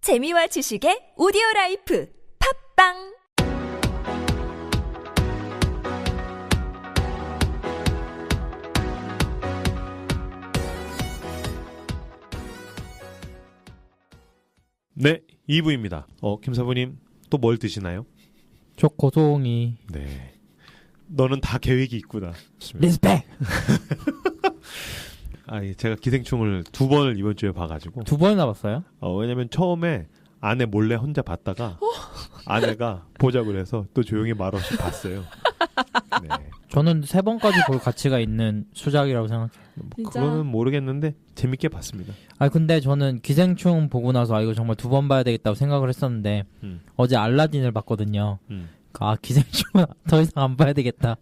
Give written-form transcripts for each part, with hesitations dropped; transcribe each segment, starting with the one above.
재미와 지식의 오디오라이프 팝빵 네, 2부입니다. 김사부님 또 뭘 드시나요? 초코송이. 네. 너는 다 계획이 있구나. 리스펙. 제가 기생충을 2번을 이번 주에 봐가지고. 2번이나 봤어요? 왜냐면 처음에 아내 몰래 혼자 봤다가 아내가 보자고 그래서 또 조용히 말없이 봤어요. 네. 저는 3번까지 볼 가치가 있는 수작이라고 생각해요. 그거는 모르겠는데 재밌게 봤습니다. 근데 저는 기생충 보고 나서 이거 정말 2번 봐야 되겠다고 생각을 했었는데 어제 알라딘을 봤거든요. 기생충은 더 이상 안 봐야 되겠다.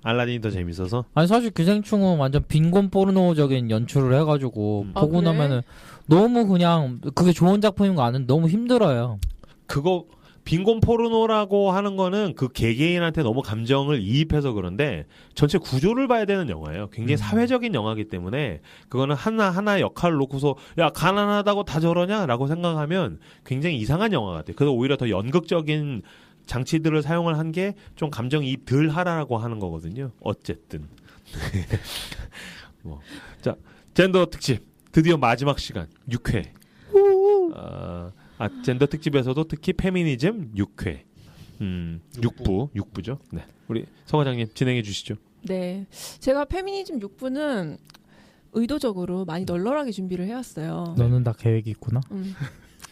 알라딘이 더 재밌어서? 사실 기생충은 완전 빈곤 포르노적인 연출을 해가지고 보고 그래? 나면은 너무 그냥 그게 좋은 작품인 거 아는데 너무 힘들어요. 그거 빈곤 포르노라고 하는 거는 그 개개인한테 너무 감정을 이입해서 그런데 전체 구조를 봐야 되는 영화예요. 굉장히 사회적인 영화이기 때문에 그거는 하나하나 역할을 놓고서 야 가난하다고 다 저러냐라고 생각하면 굉장히 이상한 영화 같아요. 그래서 오히려 더 연극적인 장치들을 사용을 한 게 좀 감정이입 덜 하라고 하는 거거든요. 어쨌든 자 젠더 특집 드디어 마지막 시간 6회 젠더 특집에서도 특히 페미니즘 6회 6부죠. 네, 우리 서 과장님 진행해 주시죠. 네, 제가 페미니즘 6부는 의도적으로 많이 널널하게 준비를 해왔어요. 너는 다 계획이 있구나.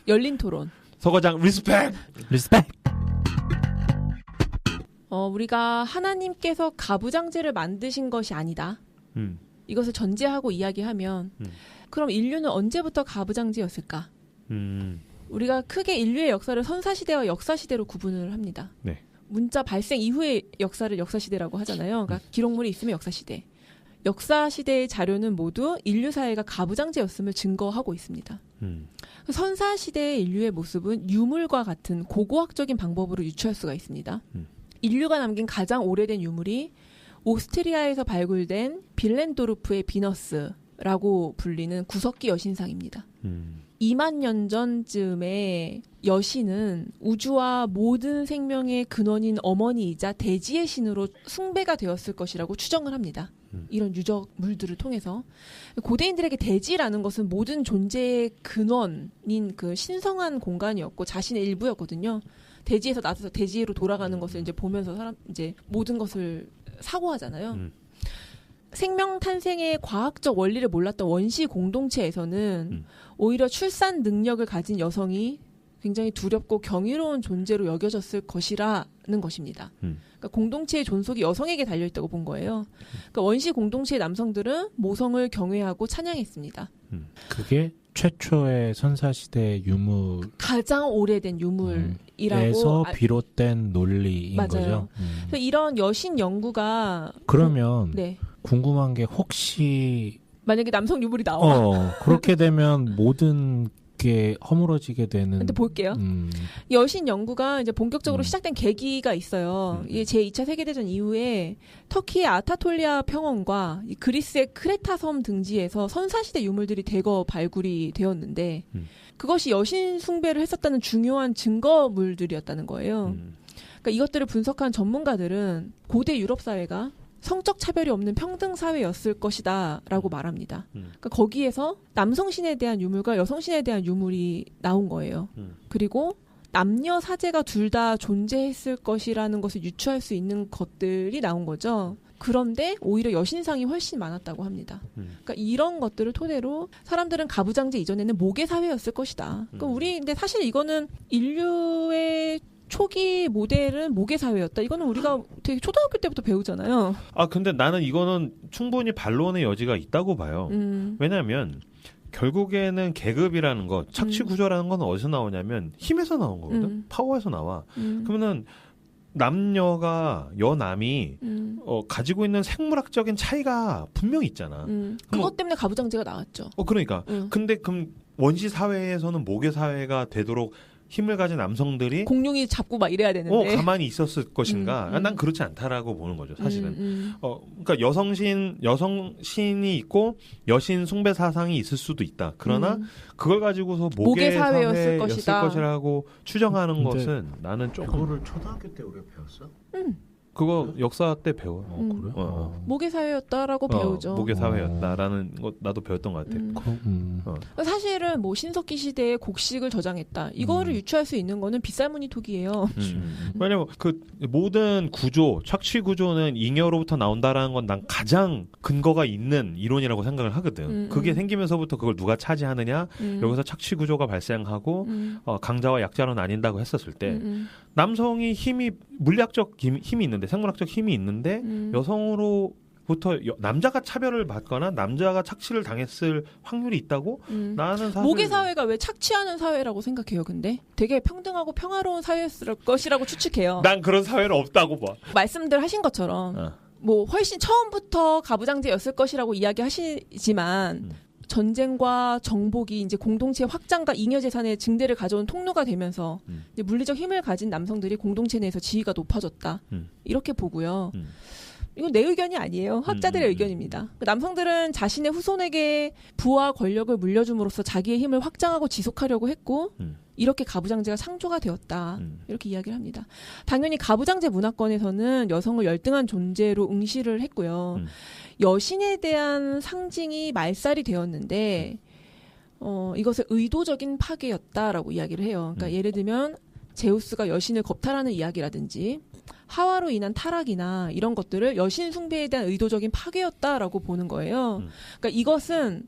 열린 토론. 서 과장 리스펙. 우리가 하나님께서 가부장제를 만드신 것이 아니다. 이것을 전제하고 이야기하면 그럼 인류는 언제부터 가부장제였을까? 우리가 크게 인류의 역사를 선사시대와 역사시대로 구분을 합니다. 네. 문자 발생 이후의 역사를 역사시대라고 하잖아요. 그러니까 기록물이 있으면 역사시대. 역사시대의 자료는 모두 인류 사회가 가부장제였음을 증거하고 있습니다. 선사시대의 인류의 모습은 유물과 같은 고고학적인 방법으로 유추할 수가 있습니다. 인류가 남긴 가장 오래된 유물이 오스트리아에서 발굴된 빌렌도르프의 비너스라고 불리는 구석기 여신상입니다. 2만 년 전쯤에 여신은 우주와 모든 생명의 근원인 어머니이자 대지의 신으로 숭배가 되었을 것이라고 추정을 합니다. 이런 유적물들을 통해서 고대인들에게 대지라는 것은 모든 존재의 근원인 그 신성한 공간이었고 자신의 일부였거든요. 대지에서 나서서 대지로 돌아가는 것을 이제 보면서 이제 모든 것을 사고하잖아요. 생명 탄생의 과학적 원리를 몰랐던 원시 공동체에서는 오히려 출산 능력을 가진 여성이 굉장히 두렵고 경이로운 존재로 여겨졌을 것이라는 것입니다. 그러니까 공동체의 존속이 여성에게 달려있다고 본 거예요. 그러니까 원시 공동체의 남성들은 모성을 경외하고 찬양했습니다. 그게 최초의 선사시대 유물 가장 오래된 유물이라고 에서 비롯된 논리인 맞아요. 거죠. 그래서 이런 여신 연구가 그러면 네. 궁금한 게 혹시 만약에 남성 유물이 나와 그렇게 되면 모든 게 허물어지게 되는. 근데 볼게요. 여신 연구가 이제 본격적으로 시작된 계기가 있어요. 이게 제2차 세계대전 이후에 터키의 아타톨리아 평원과 그리스의 크레타 섬 등지에서 선사시대 유물들이 대거 발굴이 되었는데 그것이 여신 숭배를 했었다는 중요한 증거물들이었다는 거예요. 그러니까 이것들을 분석한 전문가들은 고대 유럽 사회가 성적 차별이 없는 평등 사회였을 것이다라고 말합니다. 그러니까 거기에서 남성신에 대한 유물과 여성신에 대한 유물이 나온 거예요. 그리고 남녀 사제가 둘 다 존재했을 것이라는 것을 유추할 수 있는 것들이 나온 거죠. 그런데 오히려 여신상이 훨씬 많았다고 합니다. 그러니까 이런 것들을 토대로 사람들은 가부장제 이전에는 모계 사회였을 것이다. 그러니까 근데 사실 이거는 인류의 초기 모델은 모계 사회였다. 이거는 우리가 되게 초등학교 때부터 배우잖아요. 근데 나는 이거는 충분히 반론의 여지가 있다고 봐요. 왜냐하면 결국에는 계급이라는 거, 착취 구조라는 건 어디서 나오냐면 힘에서 나온 거거든. 파워에서 나와. 그러면은 남녀가 여남이 가지고 있는 생물학적인 차이가 분명히 있잖아. 그것 때문에 가부장제가 나왔죠. 그러니까. 근데 그럼 원시 사회에서는 모계 사회가 되도록 힘을 가진 남성들이 공룡이 잡고 막 이래야 되는데 가만히 있었을 것인가? 난 그렇지 않다라고 보는 거죠, 사실은. 그러니까 여성신이 있고 여신 숭배 사상이 있을 수도 있다. 그러나 그걸 가지고서 모계 사회였을 것이라고 추정하는 것은 나는 좀 그거를 초등학교 때 우리가 배웠어? 그거 역사 때 배워요. 그래? 모계 사회였다라고 배우죠. 모계 사회였다라는 거 나도 배웠던 것 같아. 사실은 뭐 신석기 시대에 곡식을 저장했다. 이거를 유추할 수 있는 거는 빗살무늬 톡이에요. 왜냐면 그 모든 구조, 착취 구조는 잉여로부터 나온다라는 건 난 가장 근거가 있는 이론이라고 생각을 하거든. 그게 생기면서부터 그걸 누가 차지하느냐, 여기서 착취 구조가 발생하고 강자와 약자로 나뉜다고 했었을 때 남성이 물리학적 힘이 있는데, 생물학적 힘이 있는데 여성으로부터 남자가 차별을 받거나 남자가 착취를 당했을 확률이 있다고? 나는 사실 모계 사회가 왜 착취하는 사회라고 생각해요? 근데 되게 평등하고 평화로운 사회였을 것이라고 추측해요. 난 그런 사회는 없다고 봐. 말씀들 하신 것처럼 뭐 훨씬 처음부터 가부장제였을 것이라고 이야기하시지만 전쟁과 정복이 이제 공동체 확장과 잉여 재산의 증대를 가져온 통로가 되면서 이제 물리적 힘을 가진 남성들이 공동체 내에서 지위가 높아졌다. 이렇게 보고요. 이건 내 의견이 아니에요. 학자들의 의견입니다. 남성들은 자신의 후손에게 부와 권력을 물려줌으로써 자기의 힘을 확장하고 지속하려고 했고 이렇게 가부장제가 창조가 되었다. 이렇게 이야기를 합니다. 당연히 가부장제 문화권에서는 여성을 열등한 존재로 응시를 했고요. 여신에 대한 상징이 말살이 되었는데 이것을 의도적인 파괴였다라고 이야기를 해요. 그러니까 예를 들면 제우스가 여신을 겁탈하는 이야기라든지 하와로 인한 타락이나 이런 것들을 여신 숭배에 대한 의도적인 파괴였다라고 보는 거예요. 그러니까 이것은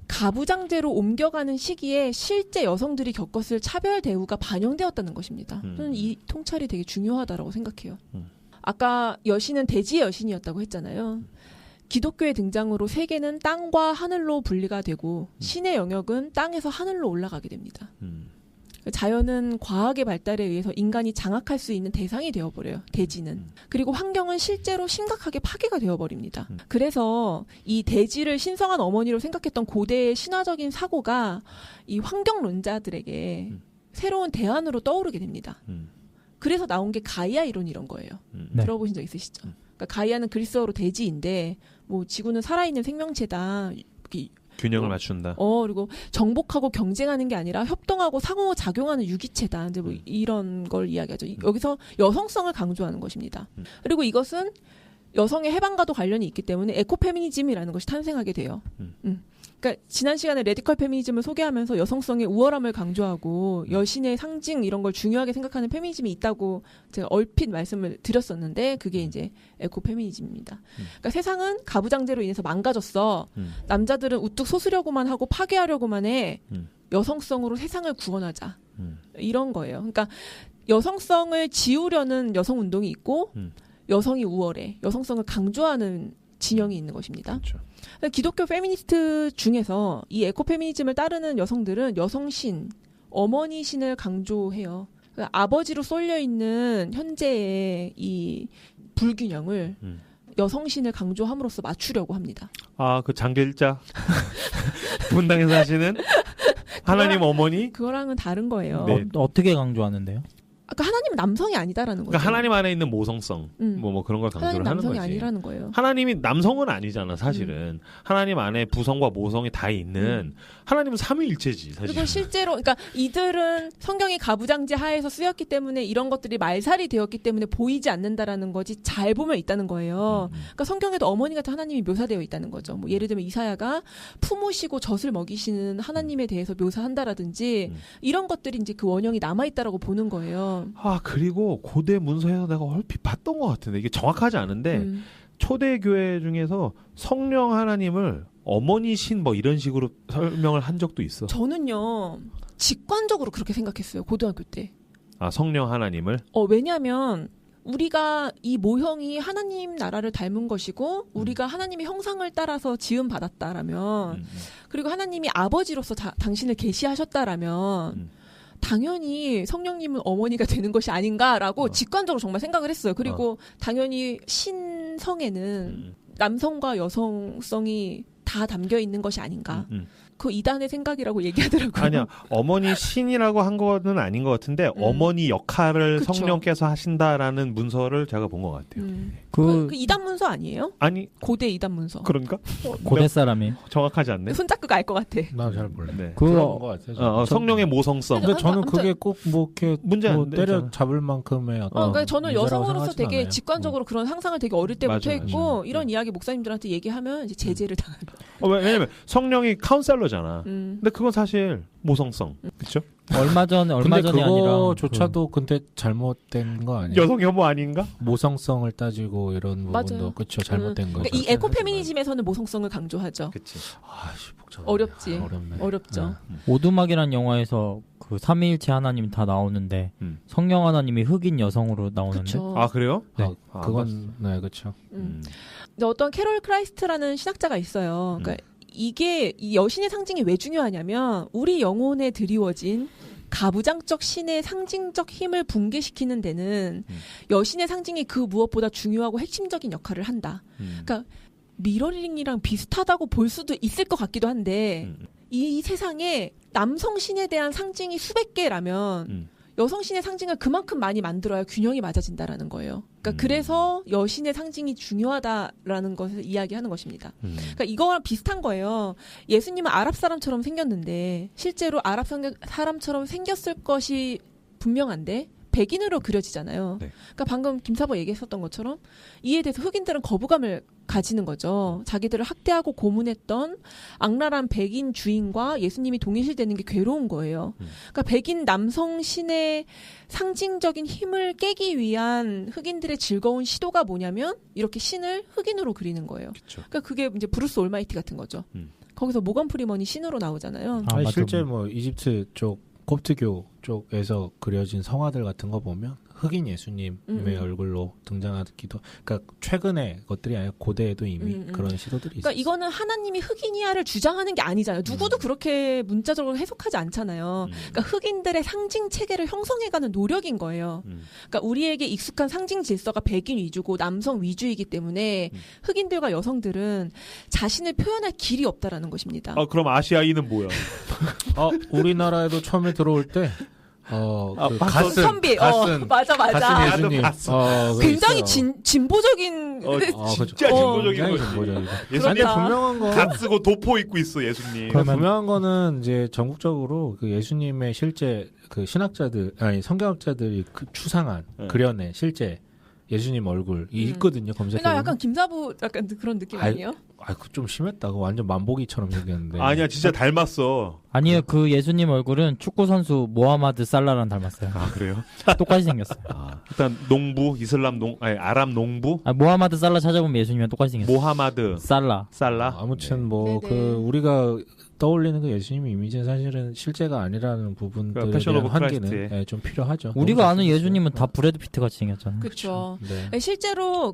가부장제로 옮겨가는 시기에 실제 여성들이 겪었을 차별 대우가 반영되었다는 것입니다. 저는 이 통찰이 되게 중요하다라고 생각해요. 아까 여신은 대지의 여신이었다고 했잖아요. 기독교의 등장으로 세계는 땅과 하늘로 분리가 되고 신의 영역은 땅에서 하늘로 올라가게 됩니다. 자연은 과학의 발달에 의해서 인간이 장악할 수 있는 대상이 되어버려요. 대지는. 그리고 환경은 실제로 심각하게 파괴가 되어버립니다. 그래서 이 대지를 신성한 어머니로 생각했던 고대의 신화적인 사고가 이 환경론자들에게 새로운 대안으로 떠오르게 됩니다. 그래서 나온 게 가이아 이론 이런 거예요. 네. 들어보신 적 있으시죠? 그러니까 가이아는 그리스어로 대지인데 뭐 지구는 살아있는 생명체다. 균형을 맞춘다. 그리고 정복하고 경쟁하는 게 아니라 협동하고 상호작용하는 유기체다. 이제 뭐 이런 걸 이야기하죠. 여기서 여성성을 강조하는 것입니다. 그리고 이것은 여성의 해방과도 관련이 있기 때문에 에코페미니즘이라는 것이 탄생하게 돼요. 그러니까 지난 시간에 레디컬 페미니즘을 소개하면서 여성성의 우월함을 강조하고 여신의 상징 이런 걸 중요하게 생각하는 페미니즘이 있다고 제가 얼핏 말씀을 드렸었는데 그게 이제 에코페미니즘입니다. 그러니까 세상은 가부장제로 인해서 망가졌어. 남자들은 우뚝 솟으려고만 하고 파괴하려고만 해. 여성성으로 세상을 구원하자. 이런 거예요. 그러니까 여성성을 지우려는 여성운동이 있고 여성이 우월해. 여성성을 강조하는 진영이 있는 것입니다. 그렇죠. 기독교 페미니스트 중에서 이 에코페미니즘을 따르는 여성들은 여성신, 어머니 신을 강조해요. 그러니까 아버지로 쏠려 있는 현재의 이 불균형을 여성신을 강조함으로써 맞추려고 합니다. 아, 그 장길자 분당에서 하시는 하나님 어머니? 그거랑은 다른 거예요. 네. 어떻게 강조하는데요? 아까 하나님은 남성이 아니다라는 거죠. 그러니까 하나님 안에 있는 모성성, 뭐 그런 걸 강조를 하나님 하는 남성이 거지. 아니라는 거예요. 하나님이 남성은 아니잖아, 사실은. 하나님 안에 부성과 모성이 다 있는 하나님은 삼위일체지, 사실. 그리고 실제로, 그러니까 이들은 성경이 가부장제 하에서 쓰였기 때문에 이런 것들이 말살이 되었기 때문에 보이지 않는다라는 거지 잘 보면 있다는 거예요. 그러니까 성경에도 어머니 같은 하나님이 묘사되어 있다는 거죠. 뭐 예를 들면 이사야가 품으시고 젖을 먹이시는 하나님에 대해서 묘사한다라든지 이런 것들이 이제 그 원형이 남아있다라고 보는 거예요. 아, 그리고 고대 문서에서 내가 얼핏 봤던 것 같은데 이게 정확하지 않은데 초대 교회 중에서 성령 하나님을 어머니 신 뭐 이런 식으로 설명을 한 적도 있어. 저는요 직관적으로 그렇게 생각했어요. 고등학교 때. 아, 성령 하나님을? 왜냐하면 우리가 이 모형이 하나님 나라를 닮은 것이고 우리가 하나님의 형상을 따라서 지음 받았다라면 그리고 하나님이 아버지로서 당신을 계시하셨다라면 당연히 성령님은 어머니가 되는 것이 아닌가라고 직관적으로 정말 생각을 했어요. 그리고 당연히 신성에는 남성과 여성성이 다 담겨 있는 것이 아닌가. 그 이단의 생각이라고 얘기하더라고요. 아니야. 어머니 신이라고 한 거는 아닌 것 같은데 어머니 역할을 그쵸. 성령께서 하신다라는 문서를 제가 본 것 같아요. 그 이단 문서 아니에요? 아니 고대 이단 문서. 그런가? 고대 사람이. 정확하지 않네. 손잡고가 알 것 같아. 나 잘 몰라. 네. 들어본 것 같아요. 성령의 모성성. 근데 저는 아무튼- 그게 꼭 뭐 이렇게 문제 안 되잖아. 때려 잡을 만큼의 어떤 그러니까 저는 문제라고 여성으로서 생각하진 되게 않아요. 직관적으로 그런 상상을 되게 어릴 때부터 맞아, 했고 맞아. 이런 이야기 목사님들한테 얘기하면 이제 제재를 당하는. 왜냐면 성령이 카운셀러잖아. 음. 근데 그건 사실 모성성. 그렇죠? 얼마 전에 아니라 그거조차도 근데 잘못된 거 아니에요? 여성 혐오 아닌가? 모성성을 따지고 이런 맞아요. 부분도 그렇죠. 잘못된 거죠. 그러니까 이 에코페미니즘에서는 모성성을 강조하죠. 그치. 아씨 복잡하네. 어렵지. 어렵네. 어렵죠. 오두막이라는 영화에서 그 삼위일체 하나님 다 나오는데 성령 하나님이 흑인 여성으로 나오는데 그렇죠. 아 그래요? 네. 아, 그건 네 그렇죠. 근데 어떤 캐롤 크라이스트라는 신학자가 있어요. 그러니까 이게 이 여신의 상징이 왜 중요하냐면 우리 영혼에 드리워진 가부장적 신의 상징적 힘을 붕괴시키는 데는 여신의 상징이 그 무엇보다 중요하고 핵심적인 역할을 한다. 그러니까 미러링이랑 비슷하다고 볼 수도 있을 것 같기도 한데 이 세상에 남성 신에 대한 상징이 수백 개라면 여성 신의 상징을 그만큼 많이 만들어야 균형이 맞아진다라는 거예요. 그러니까 그래서 여신의 상징이 중요하다라는 것을 이야기하는 것입니다. 그러니까 이거랑 비슷한 거예요. 예수님은 아랍 사람처럼 생겼는데 실제로 아랍 사람처럼 생겼을 것이 분명한데 백인으로 그려지잖아요. 네. 그러니까 방금 김사버 얘기했었던 것처럼 이에 대해서 흑인들은 거부감을 가지는 거죠. 자기들을 학대하고 고문했던 악랄한 백인 주인과 예수님이 동일시되는 게 괴로운 거예요. 그러니까 백인 남성 신의 상징적인 힘을 깨기 위한 흑인들의 즐거운 시도가 뭐냐면 이렇게 신을 흑인으로 그리는 거예요. 그쵸. 그러니까 그게 이제 브루스 올마이티 같은 거죠. 거기서 모건 프리먼이 신으로 나오잖아요. 아, 아니, 맞아. 실제 뭐 이집트 쪽 콥트교 쪽에서 그려진 성화들 같은 거 보면 흑인 예수님의 얼굴로 등장하기도, 그러니까 최근의 것들이 아니라 고대에도 이미 그런 시도들이 그러니까 있었어요. 이거는 하나님이 흑인이야를 주장하는 게 아니잖아요. 누구도 그렇게 문자적으로 해석하지 않잖아요. 그러니까 흑인들의 상징 체계를 형성해가는 노력인 거예요. 그러니까 우리에게 익숙한 상징 질서가 백인 위주고 남성 위주이기 때문에 흑인들과 여성들은 자신을 표현할 길이 없다라는 것입니다. 아 그럼 아시아인은 뭐야? 우리나라에도 처음에 들어올 때 그 가슨. 선비, 맞아. 가슨 예수님. 봤어. 굉장히 있어요. 진보적인 진짜 진보적인 굉장히 거지. 진보적이고. 예수님 근데 분명한 건 갓 쓰고 도포 입고 있어 예수님. 분명한 거는 이제 전국적으로 그 예수님의 실제 그 신학자들 아니 성경학자들이 그 추상한 그려낸 실제 예수님 얼굴이 있거든요. 검색해 나 보면. 약간 김사부 약간 그런 느낌 아니에요? 그 좀 심했다. 그거 완전 만보기처럼 생겼는데. 아니야 진짜 닮았어. 아니요, 그 예수님 얼굴은 축구 선수 모하마드 살라랑 닮았어요. 아 그래요? 똑같이 생겼어요. 일단 농부 아랍 농부 모하마드 살라 찾아보면 예수님이랑 똑같이 생겼어요. 모하마드 살라. 네. 아무튼 뭐 네네. 그 우리가 떠올리는 그 예수님 이미지는 사실은 실제가 아니라는 부분들에 패션 대한 오브 한계는 크라이스트에. 좀 필요하죠. 우리가 아는 너무 예수님은 다 브래드 피트 같이 생겼잖아요. 그렇죠. 네. 실제로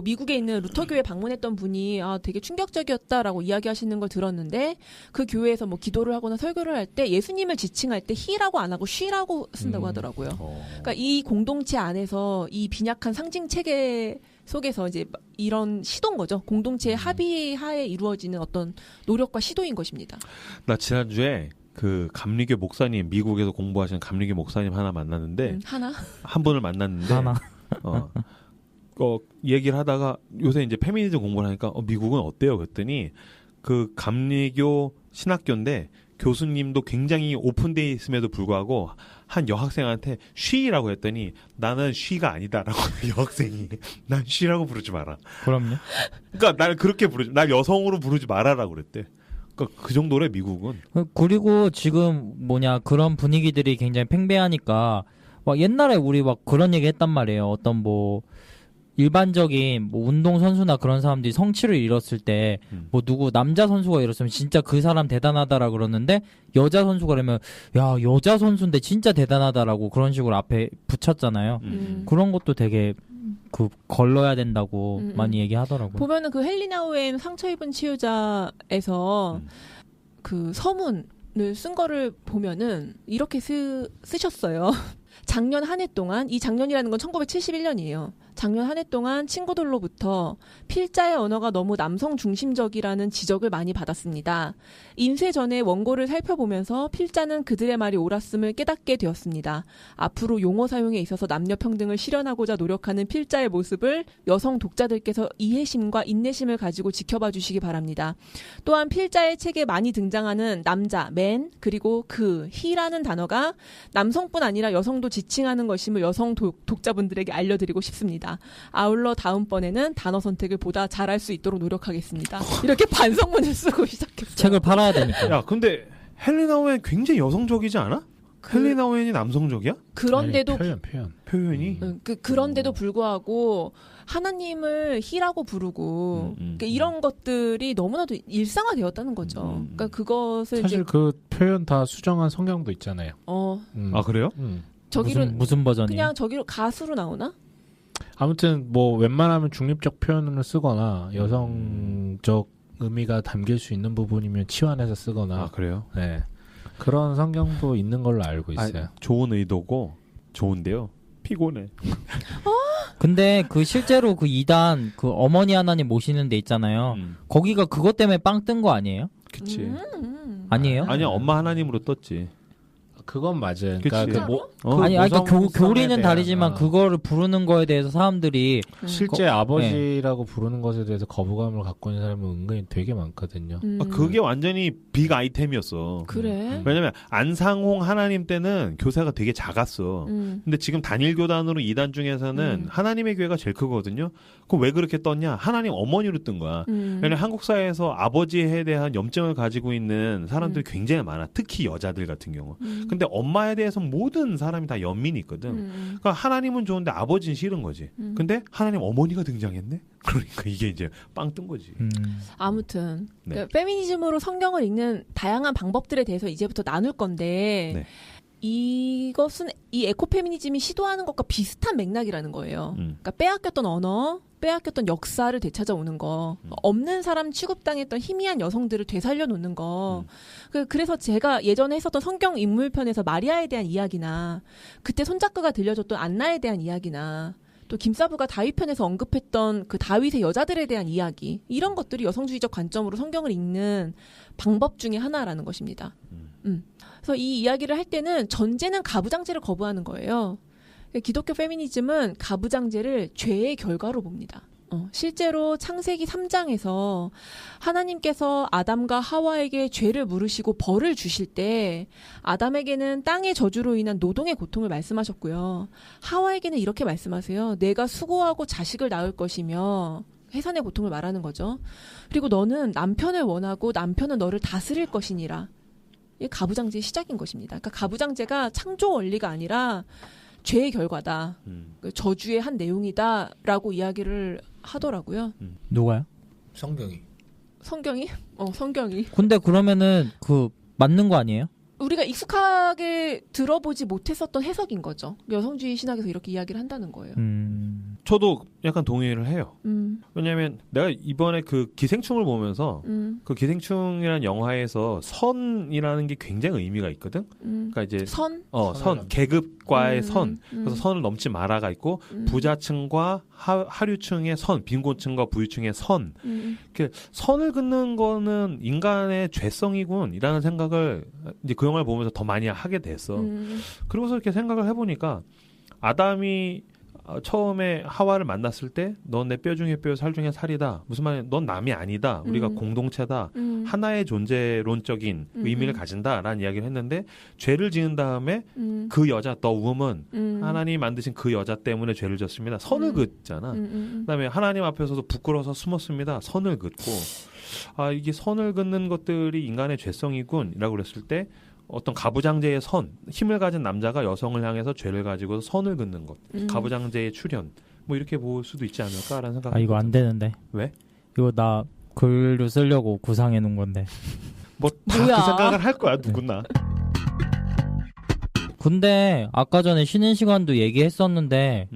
미국에 있는 루터 교회 방문했던 분이 되게 충격적이었다라고 이야기하시는 걸 들었는데 그 교회에서 뭐 기도를 하거나 설교를 할 때 예수님을 지칭할 때 he라고 안 하고 she라고 쓴다고 하더라고요. 그러니까 이 공동체 안에서 이 빈약한 상징 체계 속에서 이제 이런 시도인 거죠. 공동체의 합의하에 이루어지는 어떤 노력과 시도인 것입니다. 나 지난주에 그 감리교 목사님 미국에서 공부하시는 감리교 목사님 하나 만났는데 하나? 한 분을 만났는데 하나. 얘기를 하다가 요새 이제 페미니즘 공부를 하니까 미국은 어때요? 그랬더니 그 감리교 신학교인데 교수님도 굉장히 오픈되어 있음에도 불구하고 한 여학생한테 쉬라고 했더니 나는 쉬가 아니다라고 여학생이 난 쉬라고 부르지 마라. 그럼요. 그러니까 날 그렇게 날 여성으로 부르지 말아라고 그랬대. 그러니까 그 정도래 미국은. 그리고 지금 그런 분위기들이 굉장히 팽배하니까 막 옛날에 우리 막 그런 얘기 했단 말이에요. 어떤 뭐 일반적인 뭐 운동 선수나 그런 사람들이 성취를 이뤘을 때 뭐 누구 남자 선수가 이뤘으면 진짜 그 사람 대단하다라 그러는데 여자 선수가 그러면 야 여자 선수인데 진짜 대단하다라고 그런 식으로 앞에 붙였잖아요. 그런 것도 되게 걸러야 된다고 많이 얘기하더라고요. 보면은 그 헬리나 오웬 상처 입은 치유자에서 그 서문을 쓴 거를 보면은 이렇게 쓰셨어요. 작년 한 해 동안, 이 작년이라는 건 1971년이에요. 작년 한 해 동안 친구들로부터 필자의 언어가 너무 남성 중심적이라는 지적을 많이 받았습니다. 인쇄 전에 원고를 살펴보면서 필자는 그들의 말이 옳았음을 깨닫게 되었습니다. 앞으로 용어 사용에 있어서 남녀 평등을 실현하고자 노력하는 필자의 모습을 여성 독자들께서 이해심과 인내심을 가지고 지켜봐 주시기 바랍니다. 또한 필자의 책에 많이 등장하는 남자, man, 그리고 그, he라는 단어가 남성뿐 아니라 여성도 지칭하는 것임을 여성 독자분들에게 알려드리고 싶습니다. 아울러 다음번에는 단어 선택을 보다 잘할 수 있도록 노력하겠습니다. 이렇게 반성문을 쓰고 시작했어요. 책을 팔아야 되니까. 야, 근데 헬리나 오웬 굉장히 여성적이지 않아? 헬리나 오웬이 남성적이야? 그런데도 표현. 표현이? 그런데도 불구하고 하나님을 히라고 부르고 그러니까 이런 것들이 너무나도 일상화되었다는 거죠. 그러니까 그것을 사실 이제 그 표현 다 수정한 성경도 있잖아요. 아, 그래요? 저기로 무슨 버전이에요? 그냥 저기로 가수로 나오나? 아무튼 뭐 웬만하면 중립적 표현을 쓰거나 여성적 의미가 담길 수 있는 부분이면 치환해서 쓰거나. 아, 그래요? 네. 그런 성경도 있는 걸로 알고 있어요. 좋은 의도고 좋은데요. 피곤해. 근데 그 실제로 그 이단 그 어머니 하나님 모시는 데 있잖아요. 거기가 그것 때문에 빵 뜬 거 아니에요? 그치. 아니에요? 아니야, 엄마 하나님으로 떴지. 그건 맞아요. 그치. 그러니까 아니, 그러니까 교리는 대한, 다르지만 그거를 부르는 거에 대해서 사람들이 실제 아버지라고 부르는 것에 대해서 거부감을 갖고 있는 사람은 은근히 되게 많거든요. 그게 완전히 빅 아이템이었어. 그래. 왜냐면 안상홍 하나님 때는 교사가 되게 작았어. 근데 지금 단일 교단으로 이단 중에서는 하나님의 교회가 제일 크거든요. 그럼 왜 그렇게 떴냐? 하나님 어머니로 뜬 거야. 왜냐면 한국 사회에서 아버지에 대한 염증을 가지고 있는 사람들이 굉장히 많아. 특히 여자들 같은 경우. 근데 엄마에 대해서 모든 사람이 다 연민이 있거든. 그러니까 하나님은 좋은데 아버지는 싫은 거지. 근데 하나님 어머니가 등장했네? 그러니까 이게 이제 빵 뜬 거지. 아무튼 네. 그러니까 페미니즘으로 성경을 읽는 다양한 방법들에 대해서 이제부터 나눌 건데 네. 이것은 이 에코페미니즘이 시도하는 것과 비슷한 맥락이라는 거예요. 그러니까 빼앗겼던 언어, 빼앗겼던 역사를 되찾아오는 거, 없는 사람 취급당했던 희미한 여성들을 되살려 놓는 거. 그래서 제가 예전에 했었던 성경 인물편에서 마리아에 대한 이야기나 그때 손잡구가 들려줬던 안나에 대한 이야기나 또 김사부가 다윗편에서 언급했던 그 다윗의 여자들에 대한 이야기, 이런 것들이 여성주의적 관점으로 성경을 읽는 방법 중에 하나라는 것입니다. 그래서 이 이야기를 할 때는 전제는 가부장제를 거부하는 거예요. 기독교 페미니즘은 가부장제를 죄의 결과로 봅니다. 실제로 창세기 3장에서 하나님께서 아담과 하와에게 죄를 물으시고 벌을 주실 때 아담에게는 땅의 저주로 인한 노동의 고통을 말씀하셨고요. 하와에게는 이렇게 말씀하세요. 내가 수고하고 자식을 낳을 것이며, 해산의 고통을 말하는 거죠. 그리고 너는 남편을 원하고 남편은 너를 다스릴 것이니라. 이게 가부장제의 시작인 것입니다. 그러니까 가부장제가 창조 원리가 아니라 죄의 결과다. 저주의 한 내용이다라고 이야기를 하더라고요. 누가요? 성경이. 성경이? 성경이. 근데 그러면은 그 맞는 거 아니에요? 우리가 익숙하게 들어보지 못했었던 해석인 거죠. 여성주의 신학에서 이렇게 이야기를 한다는 거예요. 저도 약간 동의를 해요. 왜냐하면 내가 이번에 그 기생충을 보면서 그 기생충이라는 영화에서 선이라는 게 굉장히 의미가 있거든. 그러니까 이제 선? 선 계급과의 선. 그래서 선을 넘지 마라가 있고 부자층과 하류층의 선, 빈곤층과 부유층의 선. 선을 긋는 거는 인간의 죄성이군이라는 생각을 이제 그 영화를 보면서 더 많이 하게 됐어. 그러고서 이렇게 생각을 해보니까 아담이 처음에 하와를 만났을 때 넌 내 뼈 중에 뼈, 살 중에 살이다. 무슨 말이야? 넌 남이 아니다. 우리가 공동체다. 하나의 존재론적인 의미를 가진다라는 이야기를 했는데 죄를 지은 다음에 그 여자, the woman, 하나님이 만드신 그 여자 때문에 죄를 졌습니다. 선을 긋잖아. 그다음에 하나님 앞에서도 부끄러워서 숨었습니다. 선을 긋고 이게 선을 긋는 것들이 인간의 죄성이군이라고 그랬을 때 어떤 가부장제의 선, 힘을 가진 남자가 여성을 향해서 죄를 가지고 선을 긋는 것, 가부장제의 출현, 뭐 이렇게 볼 수도 있지 않을까라는 생각. 이거 안 되는데. 왜? 이거 나 글로 쓰려고 구상해 놓은 건데. 뭐 다 그 생각을 할 거야 누구나. 근데 아까 전에 쉬는 시간도 얘기했었는데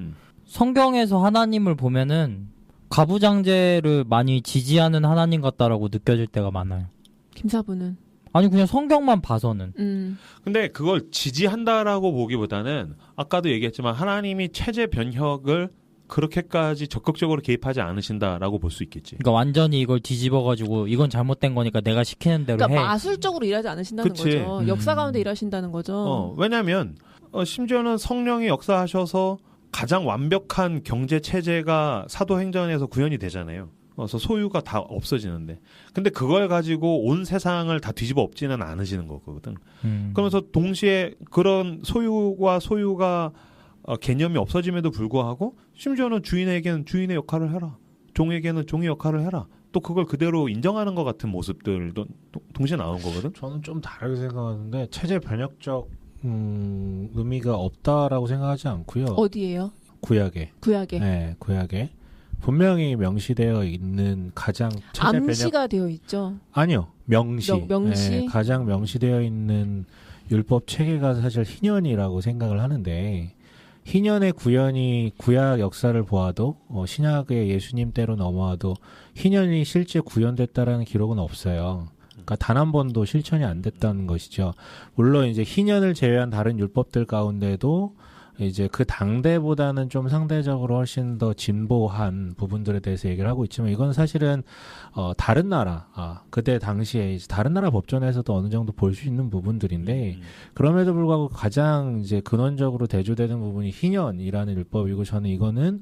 성경에서 하나님을 보면은 가부장제를 많이 지지하는 하나님 같다라고 느껴질 때가 많아요. 김사부는? 아니 그냥 성경만 봐서는. 근데 그걸 지지한다라고 보기보다는 아까도 얘기했지만 하나님이 체제 변혁을 그렇게까지 적극적으로 개입하지 않으신다라고 볼 수 있겠지. 그러니까 완전히 이걸 뒤집어가지고 이건 잘못된 거니까 내가 시키는 대로 그러니까 해. 마술적으로 일하지 않으신다는 그치. 거죠. 역사 가운데 일하신다는 거죠. 왜냐하면 심지어는 성령이 역사하셔서 가장 완벽한 경제 체제가 사도행전에서 구현이 되잖아요. 그래서 소유가 다 없어지는데, 근데 그걸 가지고 온 세상을 다 뒤집어 엎지는 않으시는 거거든. 그러면서 동시에 그런 소유가 개념이 없어짐에도 불구하고 심지어는 주인에게는 주인의 역할을 해라, 종에게는 종의 역할을 해라, 또 그걸 그대로 인정하는 것 같은 모습들도 동시에 나온 거거든. 저는 좀 다르게 생각하는데 체제 변혁적 의미가 없다라고 생각하지 않고요. 어디예요? 구약에. 네, 구약에 분명히 명시되어 있는 가장 체제 암시가 되어 있죠. 아니요, 명시. 명시. 가장 명시되어 있는 율법 체계가 사실 희년이라고 생각을 하는데, 희년의 구현이 구약 역사를 보아도 신약의 예수님 때로 넘어와도 희년이 실제 구현됐다라는 기록은 없어요. 그러니까 단 한 번도 실천이 안 됐다는 것이죠. 물론 이제 희년을 제외한 다른 율법들 가운데도 이제 그 당대보다는 좀 상대적으로 훨씬 더 진보한 부분들에 대해서 얘기를 하고 있지만, 이건 사실은 다른 나라, 그때 당시에 이제 다른 나라 법전에서도 어느 정도 볼 수 있는 부분들인데, 그럼에도 불구하고 가장 이제 근원적으로 대조되는 부분이 희년이라는 율법이고, 저는 이거는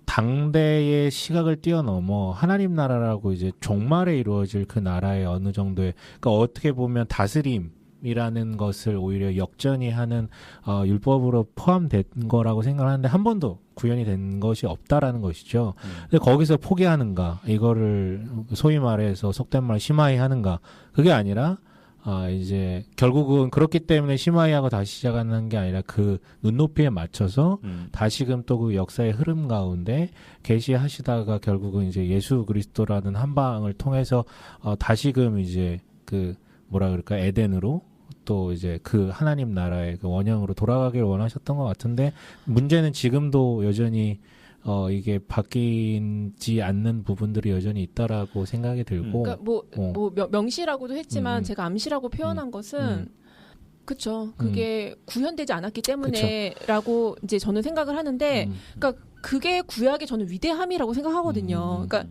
당대의 시각을 뛰어넘어 하나님 나라라고 이제 종말에 이루어질 그 나라의 어느 정도의, 그러니까 어떻게 보면 다스림이라는 것을 오히려 역전이 하는 율법으로 포함된 거라고 생각하는데, 한 번도 구현이 된 것이 없다라는 것이죠. 근데 거기서 포기하는가, 이거를 소위 말해서 속된 말 심하이 하는가, 그게 아니라 이제 결국은 그렇기 때문에 심하이하고 다시 시작하는 게 아니라 그 눈높이에 맞춰서 다시금 또 그 역사의 흐름 가운데 계시하시다가 결국은 이제 예수 그리스도라는 한 방을 통해서 다시금 이제 그 뭐라 그럴까, 에덴으로 또 이제 그 하나님 나라의 그 원형으로 돌아가기를 원하셨던 것 같은데, 문제는 지금도 여전히 이게 바뀌지 않는 부분들이 여전히 있다라고 생각이 들고. 그러니까 명시라고도 했지만 제가 암시라고 표현한 것은 그쵸. 그게 구현되지 않았기 때문에라고 이제 저는 생각을 하는데, 그러니까 그게 구약의 저는 위대함이라고 생각하거든요. 그러니까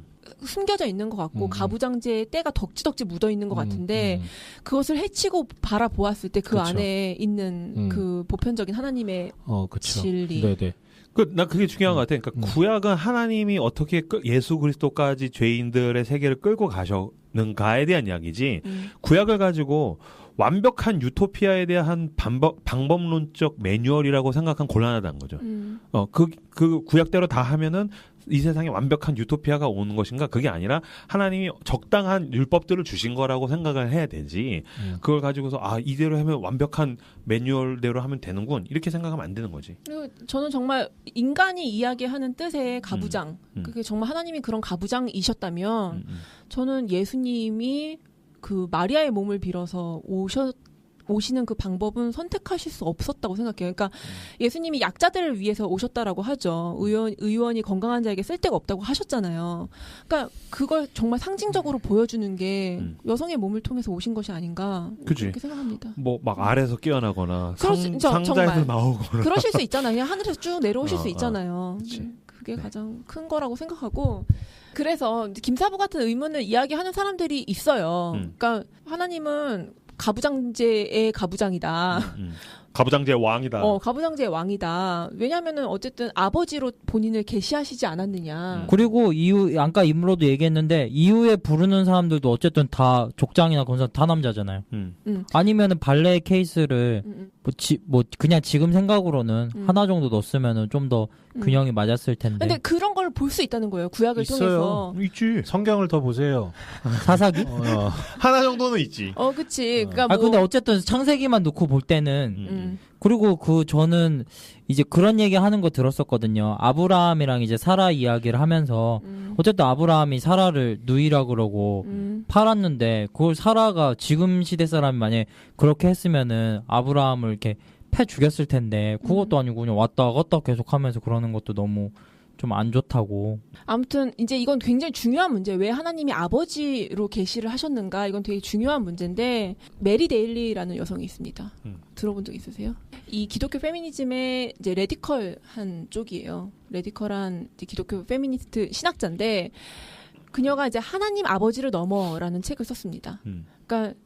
숨겨져 있는 것 같고 가부장제의 때가 덕지덕지 묻어 있는 것 같은데, 그것을 해치고 바라보았을 때 그 안에 있는 그 보편적인 하나님의 진리. 네네. 나 그게 중요한 것 같아. 그러니까 구약은 하나님이 어떻게 예수 그리스도까지 죄인들의 세계를 끌고 가셨는가에 대한 이야기지, 구약을 가지고 완벽한 유토피아에 대한 방법론적 매뉴얼이라고 생각하면 곤란하다는 거죠. 그 구약대로 다 하면은 이 세상에 완벽한 유토피아가 오는 것인가? 그게 아니라 하나님이 적당한 율법들을 주신 거라고 생각을 해야 되지. 그걸 가지고서 이대로 하면 완벽한 매뉴얼대로 하면 되는군, 이렇게 생각하면 안 되는 거지. 그리고 저는 정말 인간이 이야기하는 뜻의 가부장, 그게 정말 하나님이 그런 가부장이셨다면 저는 예수님이 그 마리아의 몸을 빌어서 오시는 그 방법은 선택하실 수 없었다고 생각해요. 그러니까 예수님이 약자들을 위해서 오셨다라고 하죠. 의원이 건강한 자에게 쓸데가 없다고 하셨잖아요. 그러니까 그걸 정말 상징적으로 보여주는 게 여성의 몸을 통해서 오신 것이 아닌가, 그렇게 생각합니다. 뭐 막 아래에서 깨어나거나 상자에서 정말 나오거나 그러실 수 있잖아요. 그냥 하늘에서 쭉 내려오실 수 있잖아요. 그게 가장 큰 거라고 생각하고, 그래서 김사부 같은 의문을 이야기하는 사람들이 있어요. 그러니까 하나님은 가부장제의 가부장이다. 가부장제의 왕이다. 가부장제의 왕이다. 왜냐하면은 어쨌든 아버지로 본인을 계시하시지 않았느냐. 그리고 아까 임으로도 얘기했는데, 이후에 부르는 사람들도 어쨌든 다 족장이나 권사 다 남자잖아요. 아니면은 발레 케이스를 그냥 지금 생각으로는 하나 정도 넣었으면은 좀 더 균형이 맞았을 텐데. 근데 그런 걸 볼 수 있다는 거예요. 구약을 있어요. 통해서. 있지. 성경을 더 보세요. 사사기? 하나 정도는 있지. 그치. 그러니까 근데 어쨌든 창세기만 놓고 볼 때는 그리고 저는 이제 그런 얘기 하는 거 들었었거든요. 아브라함이랑 이제 사라 이야기를 하면서 어쨌든 아브라함이 사라를 누이라 그러고 팔았는데, 그걸 사라가 지금 시대 사람이 만약에 그렇게 했으면은 아브라함을 이렇게 패 죽였을 텐데, 그것도 아니고 그냥 왔다 갔다 계속 하면서 그러는 것도 너무 좀 안 좋다고. 아무튼 이제 이건 굉장히 중요한 문제. 왜 하나님이 아버지로 계시를 하셨는가? 이건 되게 중요한 문제인데 메리 데일리라는 여성이 있습니다. 들어본 적 있으세요? 이 기독교 페미니즘의 이제 레디컬한 쪽이에요. 레디컬한 이제 기독교 페미니스트 신학자인데 그녀가 이제 하나님 아버지를 넘어라는 책을 썼습니다. 그러니까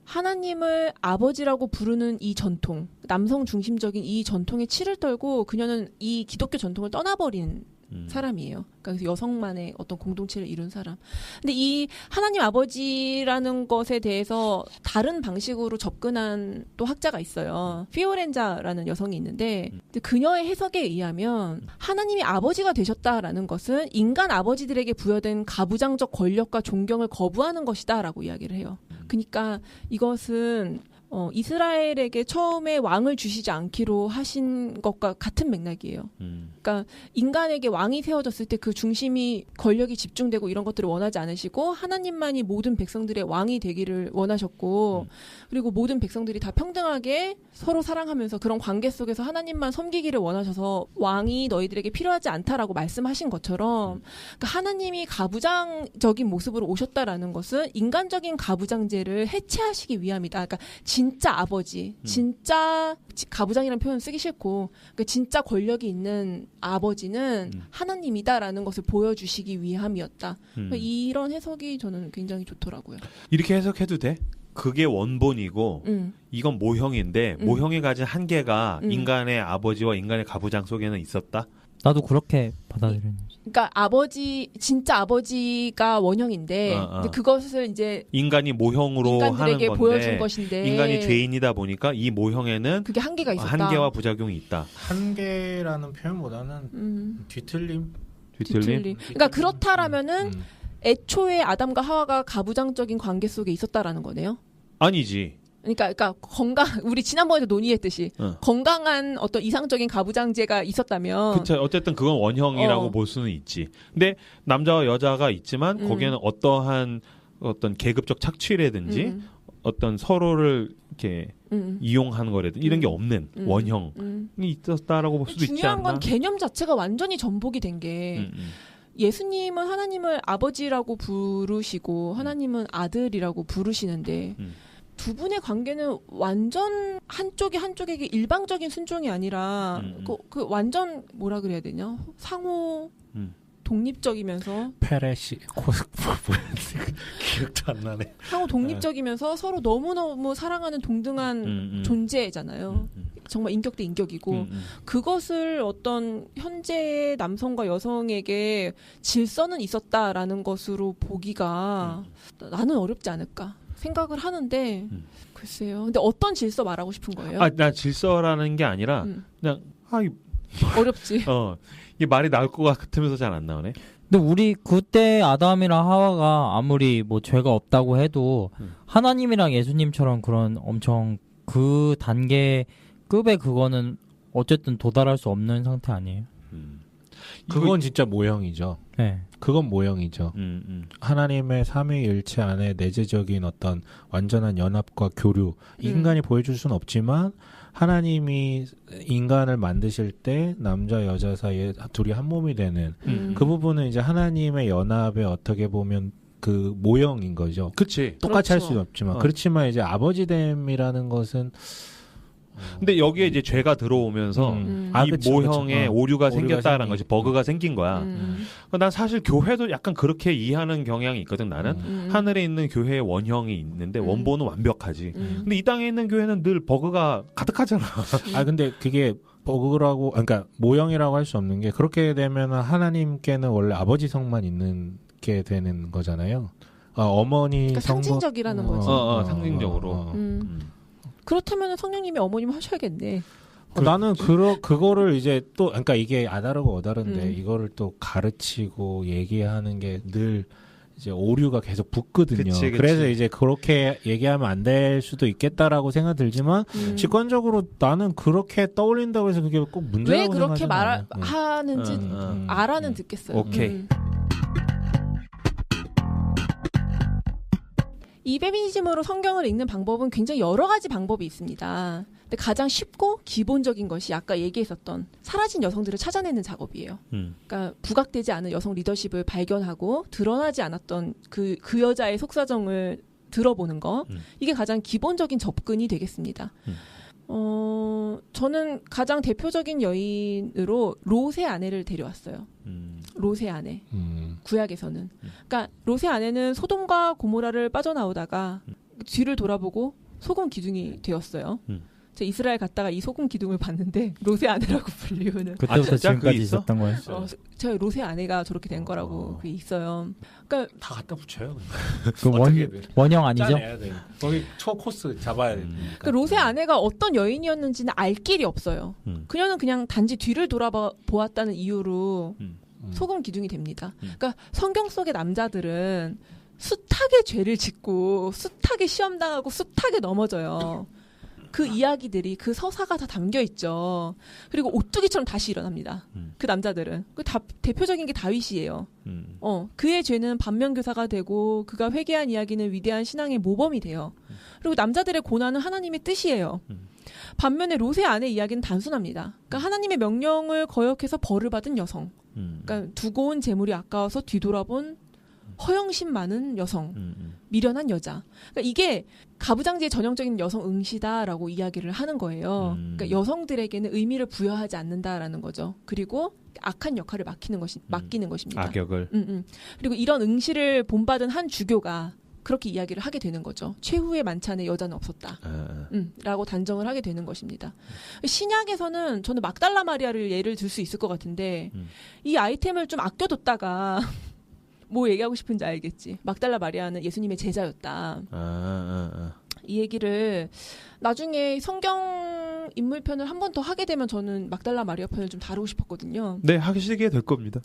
하나님을 아버지라고 부르는 이 전통, 남성 중심적인 이 전통에 치를 떨고 그녀는 이 기독교 전통을 떠나버린 사람이에요. 그러니까 여성만의 어떤 공동체를 이룬 사람. 근데 이 하나님 아버지라는 것에 대해서 다른 방식으로 접근한 또 학자가 있어요. 피오렌자라는 여성이 있는데 그녀의 해석에 의하면 하나님이 아버지가 되셨다라는 것은 인간 아버지들에게 부여된 가부장적 권력과 존경을 거부하는 것이다라고 이야기를 해요. 그러니까 이것은 이스라엘에게 처음에 왕을 주시지 않기로 하신 것과 같은 맥락이에요. 그러니까 인간에게 왕이 세워졌을 때 그 중심이 권력이 집중되고 이런 것들을 원하지 않으시고 하나님만이 모든 백성들의 왕이 되기를 원하셨고 그리고 모든 백성들이 다 평등하게 서로 사랑하면서 그런 관계 속에서 하나님만 섬기기를 원하셔서 왕이 너희들에게 필요하지 않다라고 말씀하신 것처럼 그러니까 하나님이 가부장적인 모습으로 오셨다라는 것은 인간적인 가부장제를 해체하시기 위함이다. 그러니까 진짜 아버지, 진짜 가부장이라는 표현 쓰기 싫고 그러니까 진짜 권력이 있는 아버지는 하나님이다라는 것을 보여주시기 위함이었다. 그러니까 이런 해석이 저는 굉장히 좋더라고요. 이렇게 해석해도 돼? 그게 원본이고 이건 모형인데 모형이 가진 한계가 인간의 아버지와 인간의 가부장 속에는 있었다? 나도 그렇게 받아들이는. 그러니까 아버지 진짜 아버지가 원형인데 근데 그것을 이제 인간이 모형으로 인간들에게 하는 건데 보여준 것인데 인간이 죄인이다 보니까 이 모형에는 그게 한계가 있었다. 한계와 부작용이 있다. 한계라는 표현보다는 뒤틀림. 그러니까 그렇다라면은 애초에 아담과 하와가 가부장적인 관계 속에 있었다라는 거네요. 아니지. 그러니까 우리 지난번에도 논의했듯이 건강한 어떤 이상적인 가부장제가 있었다면 그쵸. 어쨌든 그건 원형이라고 볼 수는 있지. 근데 남자와 여자가 있지만 거기에는 어떠한 어떤 계급적 착취라든지 어떤 서로를 이렇게 이용하는 거라든지 이런 게 없는 원형이 있었다라고 볼 수도 있지 않나? 중요한 건 개념 자체가 완전히 전복이 된 게 예수님은 하나님을 아버지라고 부르시고 하나님은 아들이라고 부르시는데 두 분의 관계는 완전 한쪽에게 일방적인 순종이 아니라 그 완전 뭐라 그래야 되냐 상호 독립적이면서 페레시 기억도 안 나네. 상호 독립적이면서 서로 너무너무 사랑하는 동등한 존재잖아요. 정말 인격 대 인격이고 그것을 어떤 현재의 남성과 여성에게 질서는 있었다라는 것으로 보기가 나는 어렵지 않을까 생각을 하는데 글쎄요. 근데 어떤 질서 말하고 싶은 거예요? 나 질서라는 게 아니라 그냥 어렵지. 이게 말이 나올 것 같으면서 잘 안 나오네. 근데 우리 그때 아담이랑 하와가 아무리 뭐 죄가 없다고 해도 하나님이랑 예수님처럼 그런 엄청 그 단계급의 그거는 어쨌든 도달할 수 없는 상태 아니에요? 그건 진짜 모형이죠. 네. 그건 모형이죠. 하나님의 삼위일체 안에 내재적인 어떤 완전한 연합과 교류 인간이 보여줄 수는 없지만 하나님이 인간을 만드실 때 남자 여자 사이에 둘이 한 몸이 되는 그 부분은 이제 하나님의 연합에 어떻게 보면 그 모형인 거죠. 그치. 똑같이 그렇죠. 할 수는 없지만 그렇지만 이제 아버지됨이라는 것은 근데 여기에 이제 죄가 들어오면서 이 그치, 모형에 그치. 오류가 오류가 생겼다라는 거지. 버그가 생긴 거야. 난 사실 교회도 약간 그렇게 이해하는 경향이 있거든. 나는 하늘에 있는 교회의 원형이 있는데 원본은 완벽하지. 근데 이 땅에 있는 교회는 늘 버그가 가득하잖아. 근데 그게 버그라고 그러니까 모형이라고 할 수 없는 게 그렇게 되면 하나님께는 원래 아버지 성만 있는 게 되는 거잖아요. 어머니 그러니까 성도 상징적이라는 거지. 상징적으로. 그렇다면 성령님이 어머님 하셔야겠네. 나는 그거를 이제 또 그러니까 이게 아다르고 어다른데 이거를 또 가르치고 얘기하는 게 늘 이제 오류가 계속 붙거든요. 그치. 그래서 이제 그렇게 얘기하면 안 될 수도 있겠다라고 생각 들지만 직관적으로 나는 그렇게 떠올린다고 해서 그게 꼭 문제라고 왜 그렇게 생각하지 않아요. 말하는지 알아는 듣겠어요. 오케이. 이 페미니즘으로 성경을 읽는 방법은 굉장히 여러 가지 방법이 있습니다. 근데 가장 쉽고 기본적인 것이 아까 얘기했었던 사라진 여성들을 찾아내는 작업이에요. 그러니까 부각되지 않은 여성 리더십을 발견하고 드러나지 않았던 그 여자의 속사정을 들어보는 거. 이게 가장 기본적인 접근이 되겠습니다. 저는 가장 대표적인 여인으로 롯의 아내를 데려왔어요. 롯의 아내. 구약에서는. 그러니까 롯의 아내는 소돔과 고모라를 빠져나오다가 뒤를 돌아보고 소금 기둥이 되었어요. 제가 이스라엘 갔다가 이 소금 기둥을 봤는데 롯의 아내라고 불리우는. 그때부터 진짜 지금까지 그게 있어? 있었던 거예요. 제가 롯의 아내가 저렇게 된 거라고 그게 있어요. 그러니까 다 갖다 붙여요. 그 원형 아니죠? 짜내야 돼. 거기 초코스 잡아야 되니까. 그 롯의 아내가 어떤 여인이었는지는 알 길이 없어요. 그녀는 그냥 단지 뒤를 돌아보았다는 이유로 소금 기둥이 됩니다. 그러니까 성경 속의 남자들은 숱하게 죄를 짓고 숱하게 시험당하고 숱하게 넘어져요. 그 이야기들이 그 서사가 다 담겨 있죠. 그리고 오뚜기처럼 다시 일어납니다. 그 남자들은 대표적인 게 다윗이에요. 그의 죄는 반면교사가 되고 그가 회개한 이야기는 위대한 신앙의 모범이 돼요. 그리고 남자들의 고난은 하나님의 뜻이에요. 반면에 롯의 아내 이야기는 단순합니다. 그러니까 하나님의 명령을 거역해서 벌을 받은 여성. 그러니까 두고 온 재물이 아까워서 뒤돌아본 허영심 많은 여성, 미련한 여자. 그러니까 이게 가부장제의 전형적인 여성 응시다라고 이야기를 하는 거예요. 그러니까 여성들에게는 의미를 부여하지 않는다라는 거죠. 그리고 악한 역할을 맡기는 것입니다. 악역을. 그리고 이런 응시를 본받은 한 주교가 그렇게 이야기를 하게 되는 거죠. 최후의 만찬에 여자는 없었다. 라고 단정을 하게 되는 것입니다. 신약에서는 저는 막달라 마리아를 예를 들 수 있을 것 같은데 이 아이템을 좀 아껴뒀다가 뭐 얘기하고 싶은지 알겠지. 막달라 마리아는 예수님의 제자였다. 이 얘기를 나중에 성경 인물편을 한 번 더 하게 되면 저는 막달라 마리아 편을 좀 다루고 싶었거든요. 네, 하시게 될 겁니다.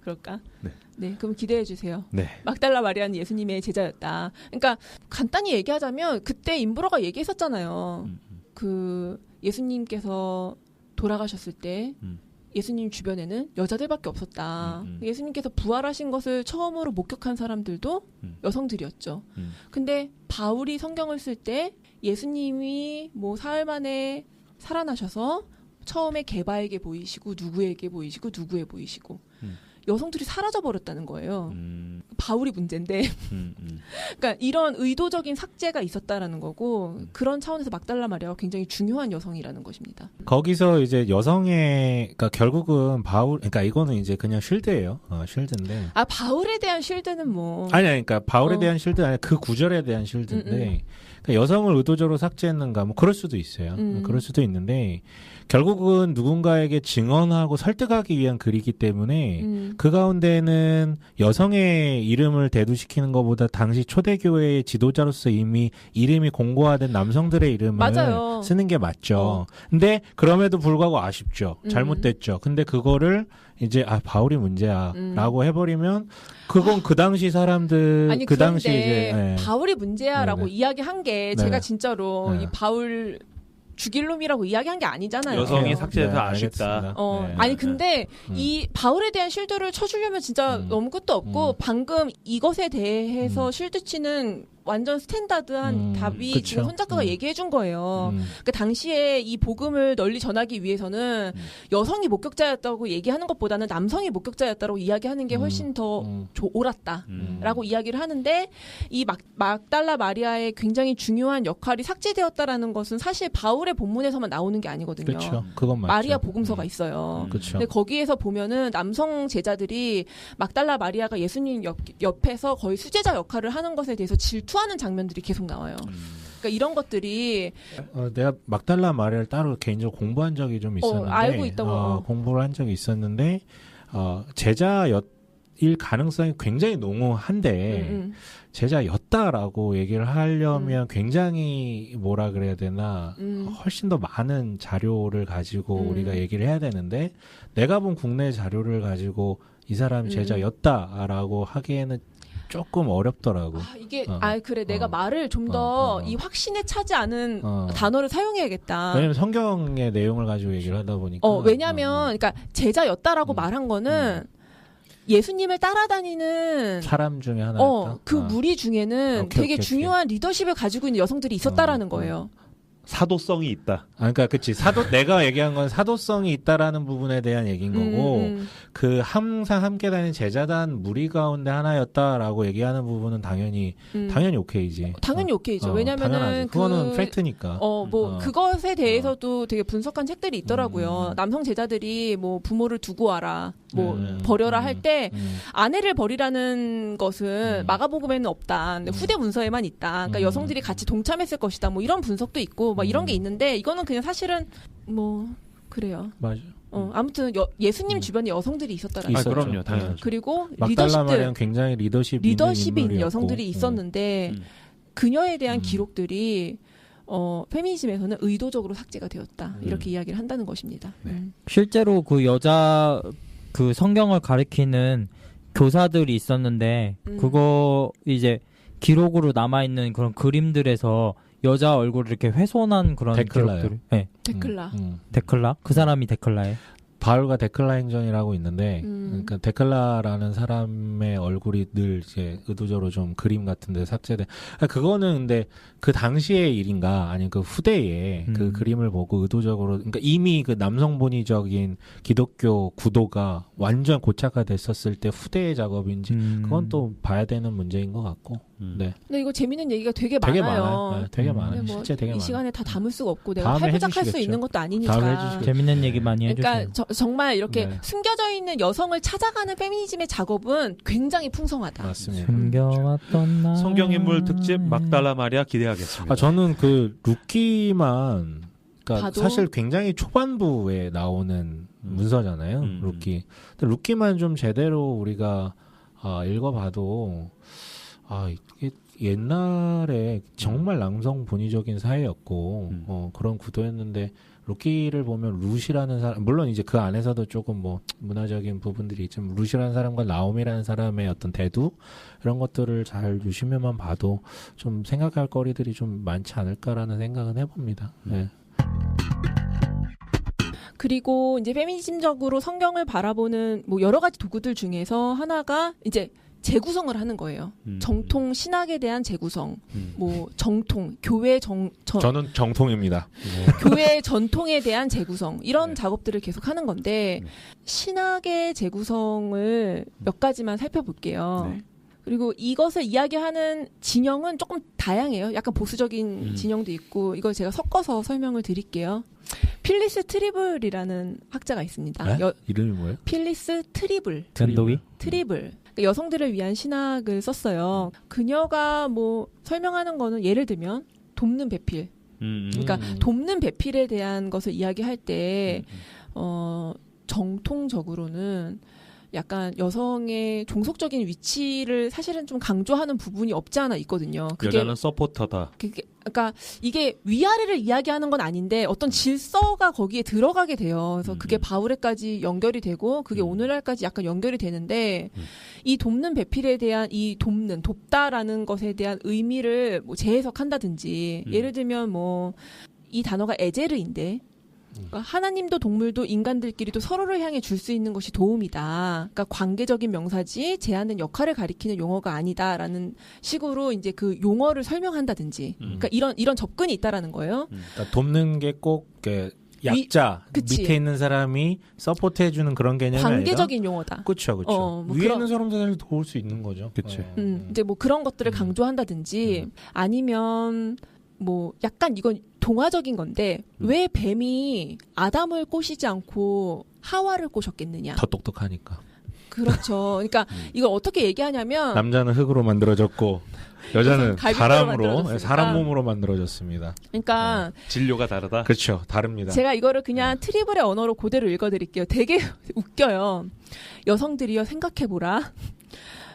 그럴까? 네. 네, 그럼 기대해 주세요. 네. 막달라 마리아는 예수님의 제자였다. 그러니까 간단히 얘기하자면 그때 임브로가 얘기했었잖아요. 그 예수님께서 돌아가셨을 때 예수님 주변에는 여자들밖에 없었다. 예수님께서 부활하신 것을 처음으로 목격한 사람들도 여성들이었죠. 근데 바울이 성경을 쓸 때 예수님이 뭐 사흘 만에 살아나셔서 처음에 게바에게 보이시고 누구에게 보이시고 누구에 보이시고 여성들이 사라져 버렸다는 거예요. 바울이 문제인데. 그러니까 이런 의도적인 삭제가 있었다라는 거고 그런 차원에서 막달라 마리아가 굉장히 중요한 여성이라는 것입니다. 거기서 이제 여성의 그러니까 결국은 바울 그러니까 이거는 이제 그냥 쉴드예요. 쉴드인데. 아 바울에 대한 쉴드는 뭐 아니 그러니까 바울에 대한 쉴드 아니라 그 구절에 대한 쉴드인데 그러니까 여성을 의도적으로 삭제했는가 뭐 그럴 수도 있어요. 그럴 수도 있는데 결국은 누군가에게 증언하고 설득하기 위한 글이기 때문에 그 가운데는 여성의 이름을 대두시키는 것보다 당시 cho대교회의 지도자로서 이미 이름이 공고화된 남성들의 이름을 맞아요. 쓰는 게 맞죠. 근데 그럼에도 불구하고 아쉽죠. 잘못됐죠. 근데 그거를 이제 바울이 문제야 라고 해버리면 그건 그 당시 사람들 아니, 그 당시 그런데 이제 바울이 문제야라고 네네. 이야기한 게 네네. 제가 진짜로 네. 이 바울 죽일 놈이라고 이야기한 게 아니잖아요. 여성이 네, 삭제해서 알겠습니다. 아쉽다. 네. 아니 근데 이 바울에 대한 쉴드를 쳐주려면 진짜 너무 끝도 없고 방금 이것에 대해서 쉴드 치는 완전 스탠다드한 답이 그쵸. 지금 손 작가가 얘기해 준 거예요. 그러니까 당시에 이 복음을 널리 전하기 위해서는 여성이 목격자였다고 얘기하는 것보다는 남성이 목격자였다고 이야기하는 게 훨씬 더 옳았다라고 이야기를 하는데 이 막달라 마리아의 굉장히 중요한 역할이 삭제되었다라는 것은 사실 바울의 본문에서만 나오는 게 아니거든요. 그렇죠. 그건 맞죠. 마리아 복음서가 있어요. 그렇죠. 근데 거기에서 보면은 남성 제자들이 막달라 마리아가 예수님 옆에서 거의 수제자 역할을 하는 것에 대해서 질투하는 장면들이 계속 나와요. 그러니까 이런 것들이 내가 막달라 마리아를 따로 개인적으로 공부한 적이 좀 있었는데 알고 있다고. 공부를 한 적이 있었는데 제자일 가능성이 굉장히 농후한데 제자였다라고 얘기를 하려면 굉장히 뭐라 그래야 되나 훨씬 더 많은 자료를 가지고 우리가 얘기를 해야 되는데 내가 본 국내 자료를 가지고 이 사람이 제자였다라고 하기에는 조금 어렵더라고. 이게 그래 내가 말을 좀 더 이 확신에 차지 않은 단어를 사용해야겠다. 왜냐면 성경의 내용을 가지고 얘기를 하다 보니까. 왜냐면 그러니까 제자였다라고 말한 거는 예수님을 따라다니는 사람 중에 하나였다. 그 무리 중에는 되게 중요한 리더십을 가지고 있는 여성들이 있었다라는 거예요. 사도성이 있다. 그러니까 그치 내가 얘기한 건 사도성이 있다라는 부분에 대한 얘기인 거고 그 항상 함께 다니는 제자단 무리 가운데 하나였다라고 얘기하는 부분은 당연히 오케이지. 당연히 오케이죠. 왜냐면은 그거는 팩트니까. 그것에 대해서도 되게 분석한 책들이 있더라고요. 남성 제자들이 뭐 부모를 두고 와라, 뭐 버려라 할 때 아내를 버리라는 것은 마가복음에는 없다. 근데 후대 문서에만 있다. 그러니까 여성들이 같이 동참했을 것이다. 뭐 이런 분석도 있고. 막 이런 게 있는데 이거는 그냥 사실은 뭐 그래요. 맞아. 아무튼 예수님 주변에 여성들이 있었다라는 거죠. 그럼요, 당연하죠. 그리고 막달라 마리아는 굉장히 리더십이 있는 여성들이 있었는데 그녀에 대한 기록들이 페미니즘에서는 의도적으로 삭제가 되었다. 이렇게 이야기를 한다는 것입니다. 실제로 그 여자 그 성경을 가리키는 교사들이 있었는데 그거 이제 기록으로 남아 있는 그런 그림들에서 여자 얼굴을 이렇게 훼손한 그런 기록들. 네. 데클라? 그 사람이 데클라예요? 바울과 데클라 행전이라고 있는데, 그러니까 데클라라는 사람의 얼굴이 늘 이제 의도적으로 좀 그림 같은데 삭제돼. 그거는 근데 그 당시의 일인가 아니면 그 후대에 그 그림을 보고 의도적으로, 그러니까 이미 그 남성본위적인 기독교 구도가 완전 고착화됐었을 때 후대의 작업인지 그건 또 봐야 되는 문제인 것 같고. 네. 근데 이거 재밌는 얘기가 되게 많아요. 네, 되게 많아요. 실제 되게 많아요. 이 시간에 다 담을 수가 없고 내가 팔부작할 수 있는 것도 아니니까. 재밌는 얘기 많이 해주세요. 그러니까 정말 이렇게 숨겨져 있는 여성을 찾아가는 페미니즘의 작업은 굉장히 풍성하다. 맞습니다. 숨겨왔던 나. 성경인물 특집 막달라 마리아 기대하겠습니다. 저는 그 루키만 그러니까 사실 굉장히 초반부에 나오는 문서잖아요. 루키. 근데 루키만 좀 제대로 우리가 읽어봐도 이게 옛날에 정말 남성 본위적인 사회였고 그런 구도였는데 루키를 보면 루시라는 사람, 물론 이제 그 안에서도 조금 뭐 문화적인 부분들이 있지만 루시라는 사람과 나오미라는 사람의 어떤 대두 이런 것들을 잘 유심히만 봐도 좀 생각할 거리들이 좀 많지 않을까라는 생각은 해봅니다. 네. 그리고 이제 페미니즘적으로 성경을 바라보는 뭐 여러 가지 도구들 중에서 하나가 이제 재구성을 하는 거예요. 정통 신학에 대한 재구성, 뭐 정통 교회 저는 정통입니다. 교회 전통에 대한 재구성 이런 작업들을 계속 하는 건데 신학의 재구성을 몇 가지만 살펴볼게요. 그리고 이것을 이야기하는 진영은 조금 다양해요. 약간 보수적인 진영도 있고 이걸 제가 섞어서 설명을 드릴게요. 필리스 트리블이라는 학자가 있습니다. 이름이 뭐예요? 필리스 트리블. 변도기? 트리블. 여성들을 위한 신학을 썼어요. 그녀가 뭐 설명하는 거는 예를 들면 돕는 배필. 그러니까 돕는 배필에 대한 것을 이야기할 때 정통적으로는 약간 여성의 종속적인 위치를 사실은 좀 강조하는 부분이 없지 않아 있거든요. 여자는 서포터다. 그러니까 이게 위아래를 이야기하는 건 아닌데 어떤 질서가 거기에 들어가게 돼요. 그래서 그게 바울에까지 연결이 되고 그게 오늘날까지 약간 연결이 되는데 이 돕는 배필에 대한 이 돕다라는 것에 대한 의미를 뭐 재해석한다든지 예를 들면 뭐 이 단어가 에제르인데 그러니까 하나님도 동물도 인간들끼리도 서로를 향해 줄 수 있는 것이 도움이다. 그러니까 관계적인 명사지 제한된 역할을 가리키는 용어가 아니다라는 식으로 이제 그 용어를 설명한다든지. 그러니까 이런 접근이 있다라는 거예요. 그러니까 돕는 게 꼭 약자 밑에 있는 사람이 서포트해주는 그런 개념이 관계적인 아니라 용어다. 그렇죠. 뭐 위에 있는 사람들 사실 도울 수 있는 거죠. 그렇죠. 이제 뭐 그런 것들을 강조한다든지 아니면 뭐 약간 이건 동화적인 건데 왜 뱀이 아담을 꼬시지 않고 하와를 꼬셨겠느냐? 더 똑똑하니까. 그렇죠. 그러니까 이걸 어떻게 얘기하냐면 남자는 흙으로 만들어졌고 여자는 바람으로 사람 몸으로 만들어졌습니다. 그러니까 진료가 다르다. 그렇죠. 다릅니다. 제가 이거를 그냥 트리블의 언어로 그대로 읽어드릴게요. 되게 웃겨요. 여성들이여 생각해보라.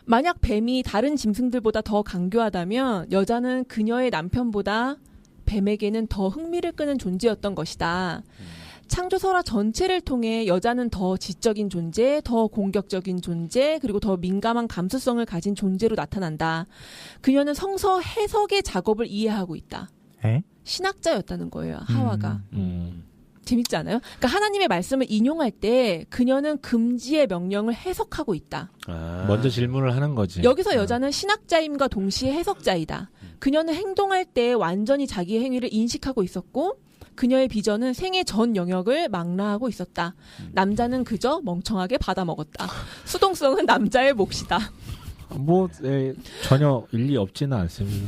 만약 뱀이 다른 짐승들보다 더 강교하다면 여자는 그녀의 남편보다 뱀에게는 더 흥미를 끄는 존재였던 것이다. 창조설화 전체를 통해 여자는 더 지적인 존재, 더 공격적인 존재, 그리고 더 민감한 감수성을 가진 존재로 나타난다. 그녀는 성서 해석의 작업을 이해하고 있다. 신학자였다는 거예요, 하와가. 재밌지 않아요? 그러니까 하나님의 말씀을 인용할 때 그녀는 금지의 명령을 해석하고 있다. 먼저 질문을 하는 거지. 여기서 여자는 신학자임과 동시에 해석자이다. 그녀는 행동할 때 완전히 자기의 행위를 인식하고 있었고 그녀의 비전은 생애 전 영역을 망라하고 있었다. 남자는 그저 멍청하게 받아먹었다. 수동성은 남자의 몫이다. 뭐 전혀 일리 없지는 않습니다.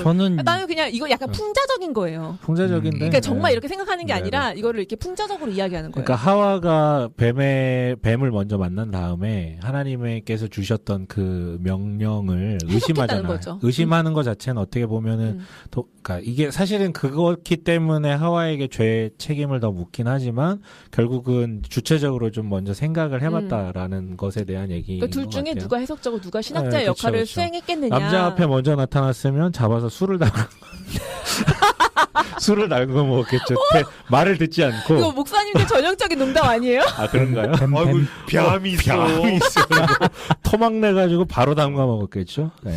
저는 나는 그냥 이거 약간 풍자적인 거예요. 풍자적인데. 그러니까 정말 네. 이렇게 생각하는 게 아니라 이거를 이렇게 풍자적으로 이야기하는 거예요. 그러니까 하와가 뱀을 먼저 만난 다음에 하나님께서 주셨던 그 명령을 의심하잖아. 거죠. 의심하는 것 자체는 어떻게 보면은 그러니까 이게 사실은 그렇기 때문에 하와에게 죄 책임을 더 묻긴 하지만 결국은 주체적으로 좀 먼저 생각을 해봤다라는 것에 대한 얘기인 그러니까 둘 것 중에 같아요. 누가 해석자고 누가 신학자의 네, 그쵸, 역할을 그쵸. 수행했겠느냐. 남자 앞에 먼저 나타났으면 잡아서 술을 술을 달고 먹었겠죠. 말을 듣지 않고. 이거 목사님들 전형적인 농담 아니에요? 아 그런가요? 아이고 뱀이 있어. 뱀이 있어. 토막 내가지고 바로 담가 먹었겠죠. 네.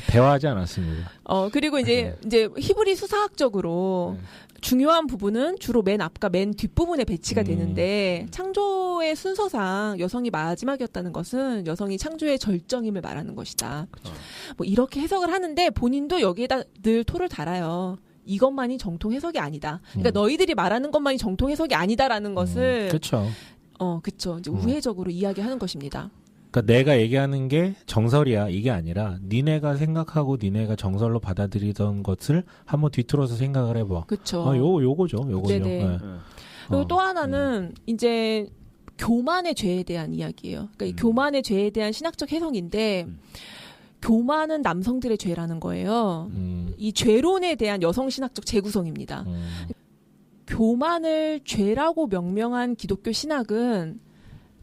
대화하지 않았습니다. 그리고 이제 히브리 수사학적으로 중요한 부분은 주로 맨 앞과 맨 뒷부분에 배치가 되는데 창조의 순서상 여성이 마지막이었다는 것은 여성이 창조의 절정임을 말하는 것이다. 뭐 이렇게 해석을 하는데 본인도 여기에다 늘 토를 달아요. 이것만이 정통 해석이 아니다. 그러니까 너희들이 말하는 것만이 정통 해석이 아니다라는 것을 그렇죠. 그렇죠. 이제 우회적으로 이야기하는 것입니다. 그러니까 내가 얘기하는 게 정설이야 이게 아니라 니네가 생각하고 니네가 정설로 받아들이던 것을 한번 뒤틀어서 생각을 해봐. 그렇죠. 요거죠. 네네. 네. 그리고 또 하나는 이제 교만의 죄에 대한 이야기예요. 그러니까 이 교만의 죄에 대한 신학적 해석인데 교만은 남성들의 죄라는 거예요. 이 죄론에 대한 여성 신학적 재구성입니다. 교만을 죄라고 명명한 기독교 신학은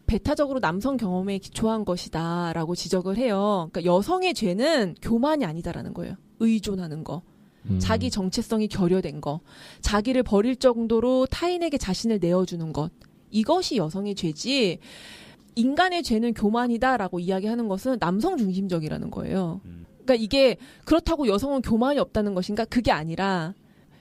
배타적으로 남성 경험에 기초한 것이다라고 지적을 해요. 그러니까 여성의 죄는 교만이 아니다라는 거예요. 의존하는 거. 자기 정체성이 결여된 거. 자기를 버릴 정도로 타인에게 자신을 내어주는 것. 이것이 여성의 죄지 인간의 죄는 교만이다라고 이야기하는 것은 남성 중심적이라는 거예요. 그러니까 이게 그렇다고 여성은 교만이 없다는 것인가? 그게 아니라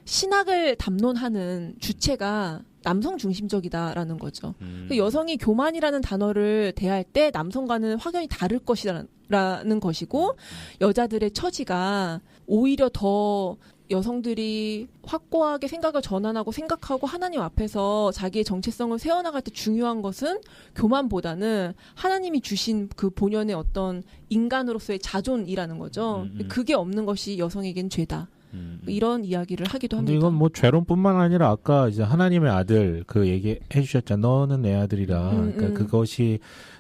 신학을 담론하는 주체가 남성 중심적이다라는 거죠. 여성이 교만이라는 단어를 대할 때 남성과는 확연히 다를 것이라는 것이고 여자들의 처지가 오히려 더 여성들이 확고하게 생각을 전환하고 생각하고 하나님 앞에서 자기의 정체성을 세워나갈 때 중요한 것은 교만보다는 하나님이 주신 그 본연의 어떤 인간으로서의 자존이라는 거죠. 그게 없는 것이 여성에겐 죄다. 이런 이야기를 하기도 합니다. 근데 이건 뭐 죄론뿐만 아니라 아까 이제 하나님의 아들 그 얘기해 주셨잖아. 너는 내 아들이라. 그러니까 그것이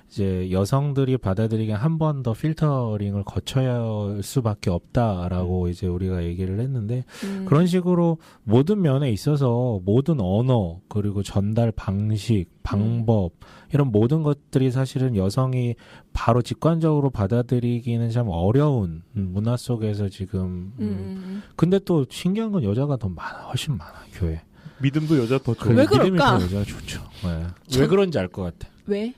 이제 여성들이 받아들이기에 한 번 더 필터링을 거쳐야 할 수밖에 없다라고 이제 우리가 얘기를 했는데 그런 식으로 모든 면에 있어서 모든 언어 그리고 전달 방식, 방법 이런 모든 것들이 사실은 여성이 바로 직관적으로 받아들이기는 참 어려운 문화 속에서 지금 근데 또 신기한 건 여자가 더 많아, 훨씬 많아 교회. 믿음도 여자 더 좋아. 왜 믿음이 그럴까? 더 여자가 좋죠. 네. 왜 그런지 알 것 같아. 왜?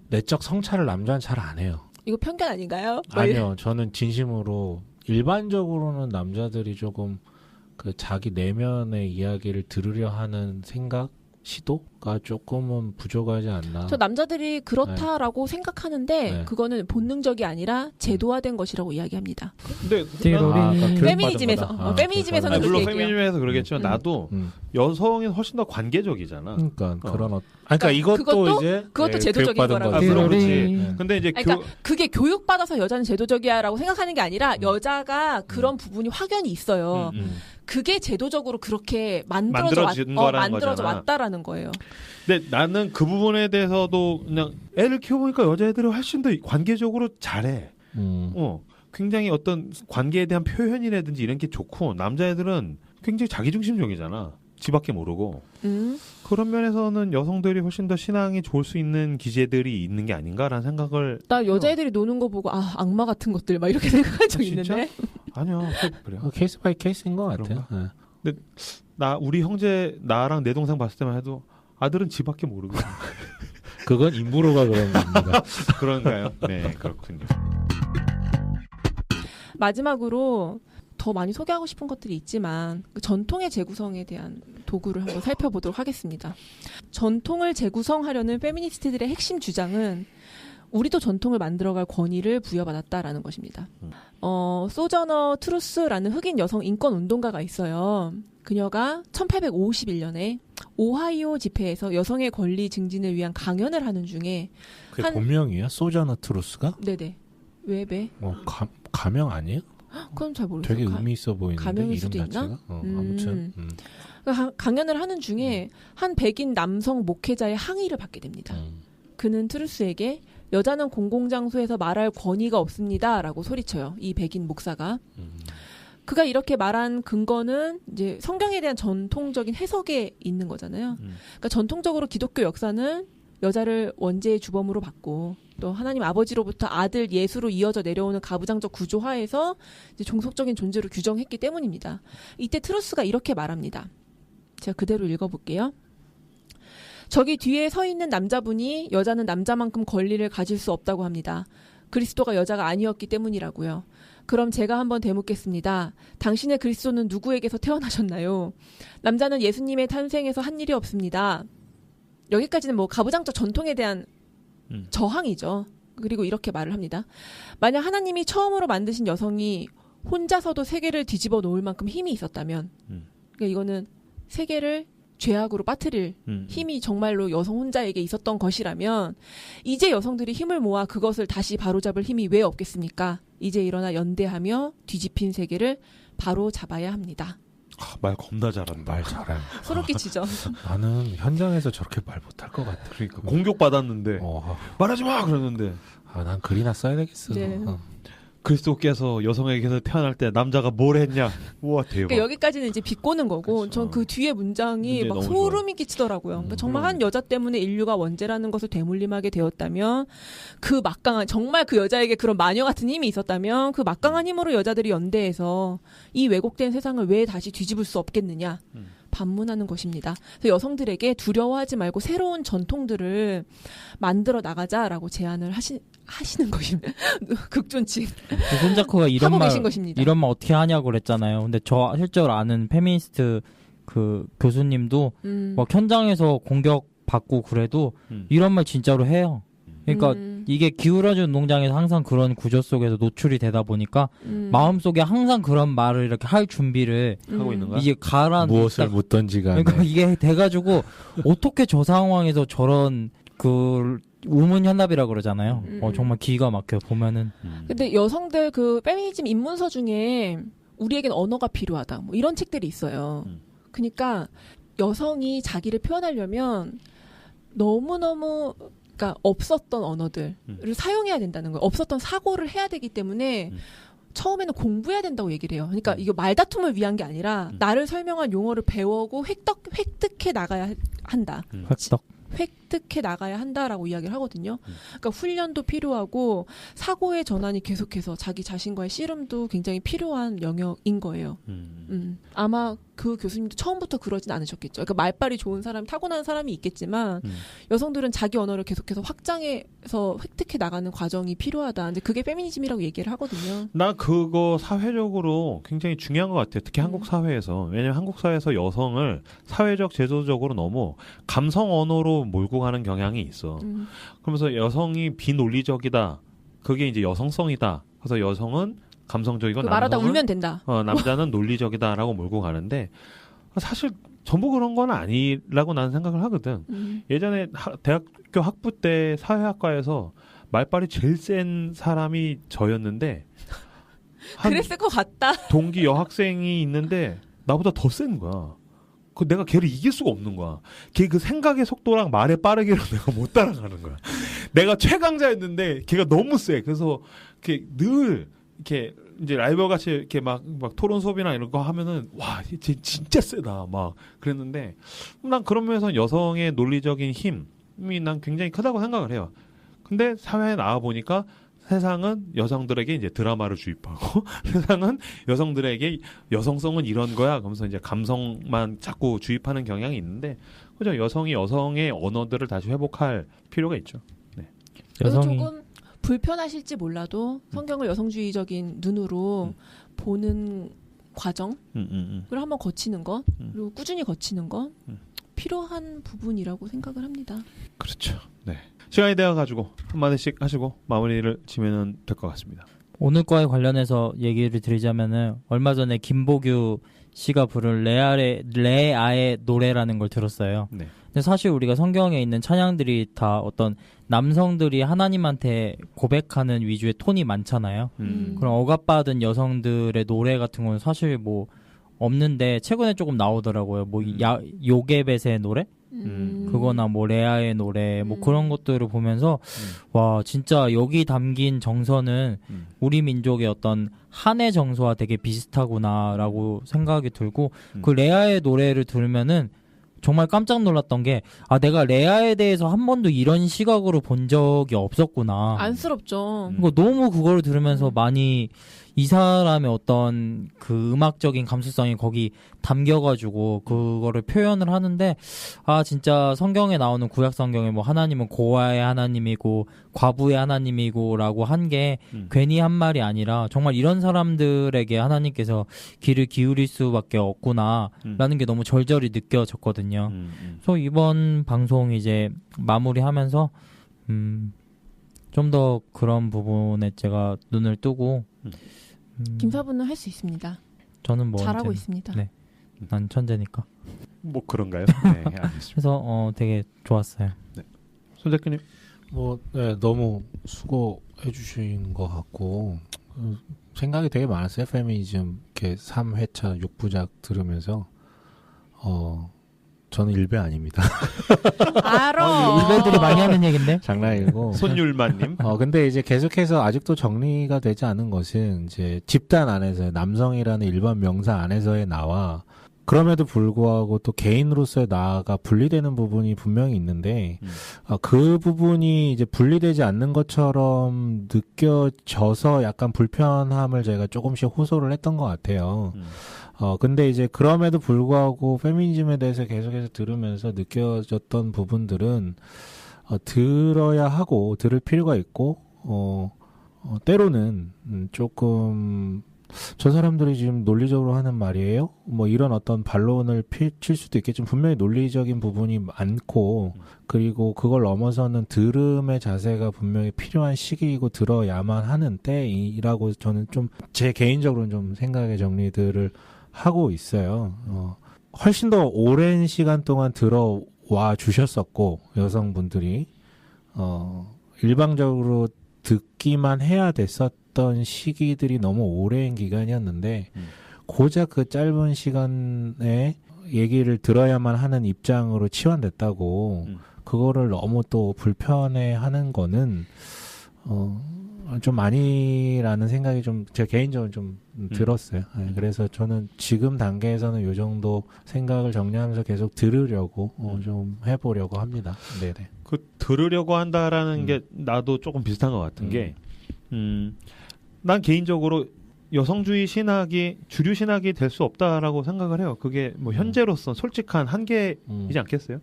내적 성찰을 남자는 잘 안 해요. 이거 편견 아닌가요? 아니요, 저는 진심으로 일반적으로는 남자들이 조금 그 자기 내면의 이야기를 들으려 하는 생각, 시도가 조금은 부족하지 않나. 저 남자들이 그렇다라고 생각하는데 네. 그거는 본능적이 아니라 제도화된 것이라고 이야기합니다. 근데 띠로리. 페미니즘에서. 페미니즘에서는 아니, 물론 그렇게 얘기해요. 페미니즘에서 그러겠지만 나도 여성이 훨씬 더 관계적이잖아. 그러니까 그런 그러니까 이것도 그것도- 이제 그것도 제도적인 교육받은 거라고. 거죠. 물론 그렇지. 띠로리. 근데 이제 그러니까 그게 교육받아서 여자는 제도적이야라고 생각하는 게 아니라 여자가 그런 부분이 확연히 있어요. 그게 제도적으로 그렇게 만들어진 거라는 만들어져 거잖아. 왔다라는 거예요. 근데 나는 그 부분에 대해서도 그냥 애를 키워보니까 여자애들이 훨씬 더 관계적으로 잘해. 굉장히 어떤 관계에 대한 표현이라든지 이런 게 좋고 남자애들은 굉장히 자기중심적이잖아. 지밖에 모르고. 그런 면에서는 여성들이 훨씬 더 신앙이 좋을 수 있는 기제들이 있는 게 아닌가라는 생각을. 나 여자애들이 노는 거 보고 악마 같은 것들 막 이렇게 생각한 적 진짜? 있는데. 아니요. 그래. 케이스 바이 케이스인 것 같아요. 그런가? 네. 우리 형제 나랑 내 동생 봤을 때만 해도 아들은 지밖에 모르고. 그건 인부로가 그런 겁니다. 그런가요? 네, 그렇군요. 마지막으로 더 많이 소개하고 싶은 것들이 있지만 그 전통의 재구성에 대한 도구를 한번 살펴보도록 하겠습니다. 전통을 재구성하려는 페미니스트들의 핵심 주장은 우리도 전통을 만들어갈 권위를 부여받았다라는 것입니다. 소저너 트루스라는 흑인 여성 인권 운동가가 있어요. 그녀가 1851년에 오하이오 집회에서 여성의 권리 증진을 위한 강연을 하는 중에 그게 본명이야? 소저너 트루스가? 네네. 왜? 가명 아니에요? 그건 잘 모르겠어요. 되게 의미 있어 보이는데 가명일 이름 수도 자체가? 있나? 아무튼 강연을 하는 중에 한 백인 남성 목회자의 항의를 받게 됩니다. 그는 트루스에게 여자는 공공장소에서 말할 권위가 없습니다라고 소리쳐요. 이 백인 목사가. 그가 이렇게 말한 근거는 이제 성경에 대한 전통적인 해석에 있는 거잖아요. 그러니까 전통적으로 기독교 역사는 여자를 원죄의 주범으로 봤고 또 하나님 아버지로부터 아들 예수로 이어져 내려오는 가부장적 구조 하에서 이제 종속적인 존재로 규정했기 때문입니다. 이때 트루스가 이렇게 말합니다. 제가 그대로 읽어볼게요. 저기 뒤에 서 있는 남자분이 여자는 남자만큼 권리를 가질 수 없다고 합니다. 그리스도가 여자가 아니었기 때문이라고요. 그럼 제가 한번 되묻겠습니다. 당신의 그리스도는 누구에게서 태어나셨나요? 남자는 예수님의 탄생에서 한 일이 없습니다. 여기까지는 뭐 가부장적 전통에 대한 저항이죠. 그리고 이렇게 말을 합니다. 만약 하나님이 처음으로 만드신 여성이 혼자서도 세계를 뒤집어 놓을 만큼 힘이 있었다면 그러니까 이거는 세계를 죄악으로 빠뜨릴 힘이 정말로 여성 혼자에게 있었던 것이라면 이제 여성들이 힘을 모아 그것을 다시 바로잡을 힘이 왜 없겠습니까? 이제 일어나 연대하며 뒤집힌 세계를 바로잡아야 합니다. 말 겁나 잘한다. 말 잘해. 소름 끼치죠. 나는 현장에서 저렇게 말 못할 것 같아. 그러니까 공격 받았는데 말하지 마 그러는데 난 글이나 써야 되겠어. 네. 그리스도께서 여성에게서 태어날 때 남자가 뭘 했냐? 우와 대박. 그러니까 여기까지는 이제 비꼬는 거고, 그렇죠. 전 그 뒤에 문장이 막 소름이 끼치더라고요. 그러니까 정말 한 여자 때문에 인류가 원죄라는 것을 대물림하게 되었다면, 그 막강한 정말 그 여자에게 그런 마녀 같은 힘이 있었다면, 그 막강한 힘으로 여자들이 연대해서 이 왜곡된 세상을 왜 다시 뒤집을 수 없겠느냐? 반문하는 것입니다. 그래서 여성들에게 두려워하지 말고 새로운 전통들을 만들어 나가자라고 제안을 하시는 것입니다. 극존칭. 손자코가 하고 계신 것입니다. 이런 말 어떻게 하냐고 그랬잖아요. 근데 저 실제로 아는 페미니스트 그 교수님도 막 현장에서 공격 받고 그래도 이런 말 진짜로 해요. 그러니까 이게 기울어진 운동장에서 항상 그런 구조 속에서 노출이 되다 보니까 마음속에 항상 그런 말을 이렇게 할 준비를 하고 있는 거야? 이게 무엇을 묻던지가 그러니까 이게 돼가지고 어떻게 저 상황에서 저런 그 우문현답이라 그러잖아요. 정말 기가 막혀 보면은. 근데 여성들 그 페미니즘 입문서 중에 우리에겐 언어가 필요하다. 뭐 이런 책들이 있어요. 그러니까 여성이 자기를 표현하려면 너무너무 그러니까 없었던 언어들을 사용해야 된다는 거예요. 없었던 사고를 해야 되기 때문에 처음에는 공부해야 된다고 얘기를 해요. 그러니까 이거 말다툼을 위한 게 아니라 나를 설명한 용어를 배우고 획득해 나가야 한다. 획득해 나가야 한다라고 이야기를 하거든요. 그러니까 훈련도 필요하고 사고의 전환이 계속해서 자기 자신과의 씨름도 굉장히 필요한 영역인 거예요. 아마 그 교수님도 처음부터 그러진 않으셨겠죠. 그러니까 말빨이 좋은 사람, 타고난 사람이 있겠지만 여성들은 자기 언어를 계속해서 확장해서 획득해 나가는 과정이 필요하다. 근데 그게 페미니즘이라고 얘기를 하거든요. 나 그거 사회적으로 굉장히 중요한 것 같아요. 특히 한국 사회에서. 왜냐면 한국 사회에서 여성을 사회적 제도적으로 너무 감성 언어로 몰고 가는 경향이 있어. 그러면서 여성이 비논리적이다. 그게 이제 여성성이다. 그래서 여성은 감성적이고 말하다 울면 된다. 남자는 논리적이다라고 몰고 가는데 사실 전부 그런 건 아니라고 나는 생각을 하거든. 예전에 대학교 학부 때 사회학과에서 말빨이 제일 센 사람이 저였는데 그랬을 것 같다. 동기 여학생이 있는데 나보다 더 센 거야. 내가 걔를 이길 수가 없는 거야. 걔 그 생각의 속도랑 말의 빠르기를 내가 못 따라가는 거야. 내가 최강자였는데 걔가 너무 세. 그래서 이렇게 늘 이렇게 이제 라이벌 같이 이렇게 막 토론 수업이나 이런 거 하면은 와, 쟤 진짜 세다 막 그랬는데 난 그런 면에서 여성의 논리적인 힘이 난 굉장히 크다고 생각을 해요. 근데 사회에 나와 보니까 세상은 여성들에게 이제 드라마를 주입하고 세상은 여성들에게 여성성은 이런 거야. 그러면서 이제 감성만 자꾸 주입하는 경향이 있는데 그죠? 여성이 여성의 언어들을 다시 회복할 필요가 있죠. 네. 여성이 조금 불편하실지 몰라도 성경을 여성주의적인 눈으로 보는 과정 그걸 한번 거치는 것 그리고 꾸준히 거치는 것 필요한 부분이라고 생각을 합니다. 그렇죠. 네. 시간이 되어가지고 한마디씩 하시고 마무리를 지면은 될 것 같습니다. 오늘 거에 관련해서 얘기를 드리자면은 얼마 전에 김보규 씨가 부른 레아의 노래라는 걸 들었어요. 네. 근데 사실 우리가 성경에 있는 찬양들이 다 어떤 남성들이 하나님한테 고백하는 위주의 톤이 많잖아요. 그럼 억압받은 여성들의 노래 같은 건 사실 뭐 없는데 최근에 조금 나오더라고요. 뭐 요게벳의 노래? 그거나 뭐 레아의 노래 뭐 그런 것들을 보면서 와 진짜 여기 담긴 정서는 우리 민족의 어떤 한의 정서와 되게 비슷하구나라고 생각이 들고 그 레아의 노래를 들으면은 정말 깜짝 놀랐던 게 내가 레아에 대해서 한 번도 이런 시각으로 본 적이 없었구나. 안쓰럽죠. 너무 그거를 들으면서 많이 이 사람의 어떤 그 음악적인 감수성이 거기 담겨가지고 그거를 표현을 하는데 진짜 성경에 나오는 구약 성경에 뭐 하나님은 고아의 하나님이고 과부의 하나님이고라고 한 게 괜히 한 말이 아니라 정말 이런 사람들에게 하나님께서 귀를 기울일 수밖에 없구나라는 게 너무 절절히 느껴졌거든요. 그래서 이번 방송 이제 마무리하면서 좀 더 그런 부분에 제가 눈을 뜨고 김사부는 할 수 있습니다. 저는 뭐 잘하고 언제나, 있습니다. 네, 난 천재니까. 뭐 그런가요? 네, 알겠습니다. 그래서 되게 좋았어요. 네. 손 작가님. 네, 너무 수고해 주신 것 같고 생각이 되게 많았어요. 페미니즘 이렇게 3회차 6부작 들으면서 저는 일배 아닙니다. 알아. 일배들이 많이 하는 얘긴데. 장난이고. 손율만님. 근데 이제 계속해서 아직도 정리가 되지 않은 것은 이제 집단 안에서 남성이라는 일반 명사 안에서의 나와 그럼에도 불구하고 또 개인으로서의 나가 분리되는 부분이 분명히 있는데 그 부분이 이제 분리되지 않는 것처럼 느껴져서 약간 불편함을 제가 조금씩 호소를 했던 것 같아요. 근데 이제 그럼에도 불구하고 페미니즘에 대해서 계속해서 들으면서 느껴졌던 부분들은 들어야 하고 들을 필요가 있고 때로는 조금 저 사람들이 지금 논리적으로 하는 말이에요? 뭐 이런 어떤 반론을 펼칠 수도 있겠지만 분명히 논리적인 부분이 많고 그리고 그걸 넘어서는 들음의 자세가 분명히 필요한 시기이고 들어야만 하는 때이라고 저는 좀 제 개인적으로는 좀 생각의 정리들을 하고 있어요. 훨씬 더 오랜 시간 동안 들어와 주셨었고 여성분들이 일방적으로 듣기만 해야 됐었던 시기들이 너무 오랜 기간이었는데 고작 그 짧은 시간에 얘기를 들어야만 하는 입장으로 치환됐다고 그거를 너무 또 불편해하는 거는 좀 아니라는 생각이 좀 제가 개인적으로 좀 들었어요. 네, 그래서 저는 지금 단계에서는 요 정도 생각을 정리하면서 계속 들으려고 좀 해보려고 합니다. 네네. 그 들으려고 한다라는 게 나도 조금 비슷한 것 같은 게, 난 개인적으로 여성주의 신학이 주류 신학이 될 수 없다라고 생각을 해요. 그게 뭐 현재로서 솔직한 한계이지 않겠어요?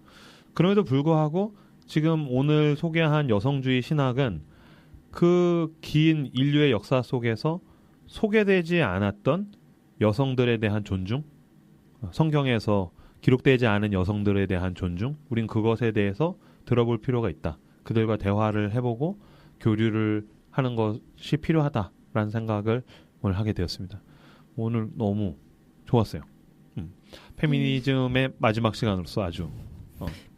그럼에도 불구하고 지금 오늘 소개한 여성주의 신학은 그 긴 인류의 역사 속에서 소개되지 않았던 여성들에 대한 존중, 성경에서 기록되지 않은 여성들에 대한 존중, 우린 그것에 대해서 들어볼 필요가 있다. 그들과 대화를 해보고 교류를 하는 것이 필요하다라는 생각을 오늘 하게 되었습니다. 오늘 너무 좋았어요. 페미니즘의 마지막 시간으로서 아주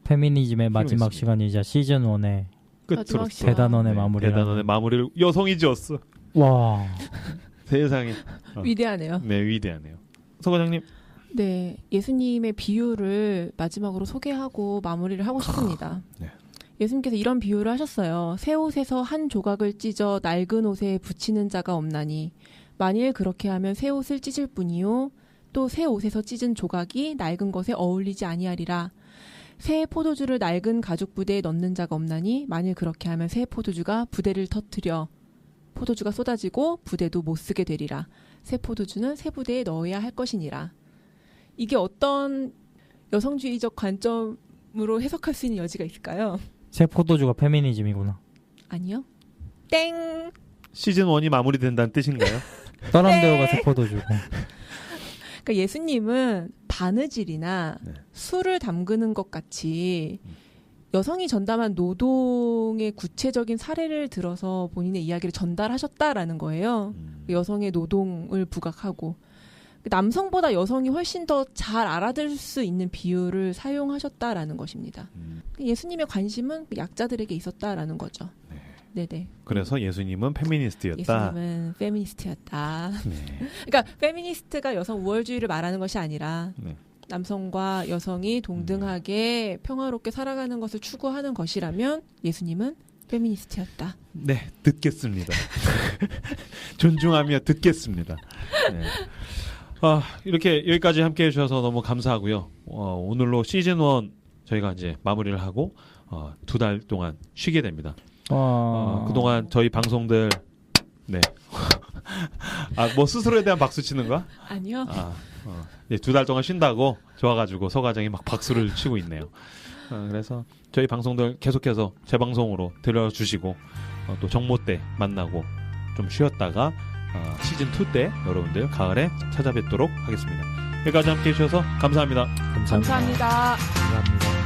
페미니즘의 마지막 시간이자 시즌 1의 끝으로 대단원의 마무리. 대단원의 마무리를 여성이 지었어. 와, 세상에 위대하네요. 네, 위대하네요. 서 과장님. 네, 예수님의 비유를 마지막으로 소개하고 마무리를 하고 싶습니다. 네. 예수님께서 이런 비유를 하셨어요. 새 옷에서 한 조각을 찢어 낡은 옷에 붙이는 자가 없나니 만일 그렇게 하면 새 옷을 찢을 뿐이요 또 새 옷에서 찢은 조각이 낡은 것에 어울리지 아니하리라. 새 포도주를 낡은 가죽 부대에 넣는 자가 없나니 만일 그렇게 하면 새 포도주가 부대를 터뜨려 포도주가 쏟아지고 부대도 못 쓰게 되리라. 새 포도주는 새 부대에 넣어야 할 것이니라. 이게 어떤 여성주의적 관점으로 해석할 수 있는 여지가 있을까요? 새 포도주가 페미니즘이구나. 아니요. 땡. 시즌 1이 마무리된다는 뜻인가요? 떠남대어가 새 포도주고. 그러니까 예수님은 바느질이나 네. 술을 담그는 것 같이 여성이 전담한 노동의 구체적인 사례를 들어서 본인의 이야기를 전달하셨다라는 거예요. 여성의 노동을 부각하고 남성보다 여성이 훨씬 더 잘 알아들을 수 있는 비유를 사용하셨다라는 것입니다. 예수님의 관심은 약자들에게 있었다라는 거죠. 네네. 그래서 예수님은 페미니스트였다. 예수님은 페미니스트였다. 네. 그러니까 페미니스트가 여성 우월주의를 말하는 것이 아니라 네. 남성과 여성이 동등하게 평화롭게 살아가는 것을 추구하는 것이라면 예수님은 페미니스트였다. 네, 듣겠습니다. 존중하며 듣겠습니다. 네. 이렇게 여기까지 함께 해주셔서 너무 감사하고요. 오늘로 시즌 1 저희가 이제 마무리를 하고 2달 동안 쉬게 됩니다. 그동안 저희 방송들 네. 뭐 스스로에 대한 박수 치는 거야? 아니요. 네, 2달 동안 쉰다고 좋아가지고 서과장이 막 박수를 치고 있네요. 그래서 저희 방송들 계속해서 재방송으로 들어주시고 또 정모 때 만나고 좀 쉬었다가 시즌 2 때 여러분들 가을에 찾아뵙도록 하겠습니다. 여기까지 함께 해주셔서 감사합니다. 감사합니다. 감사합니다.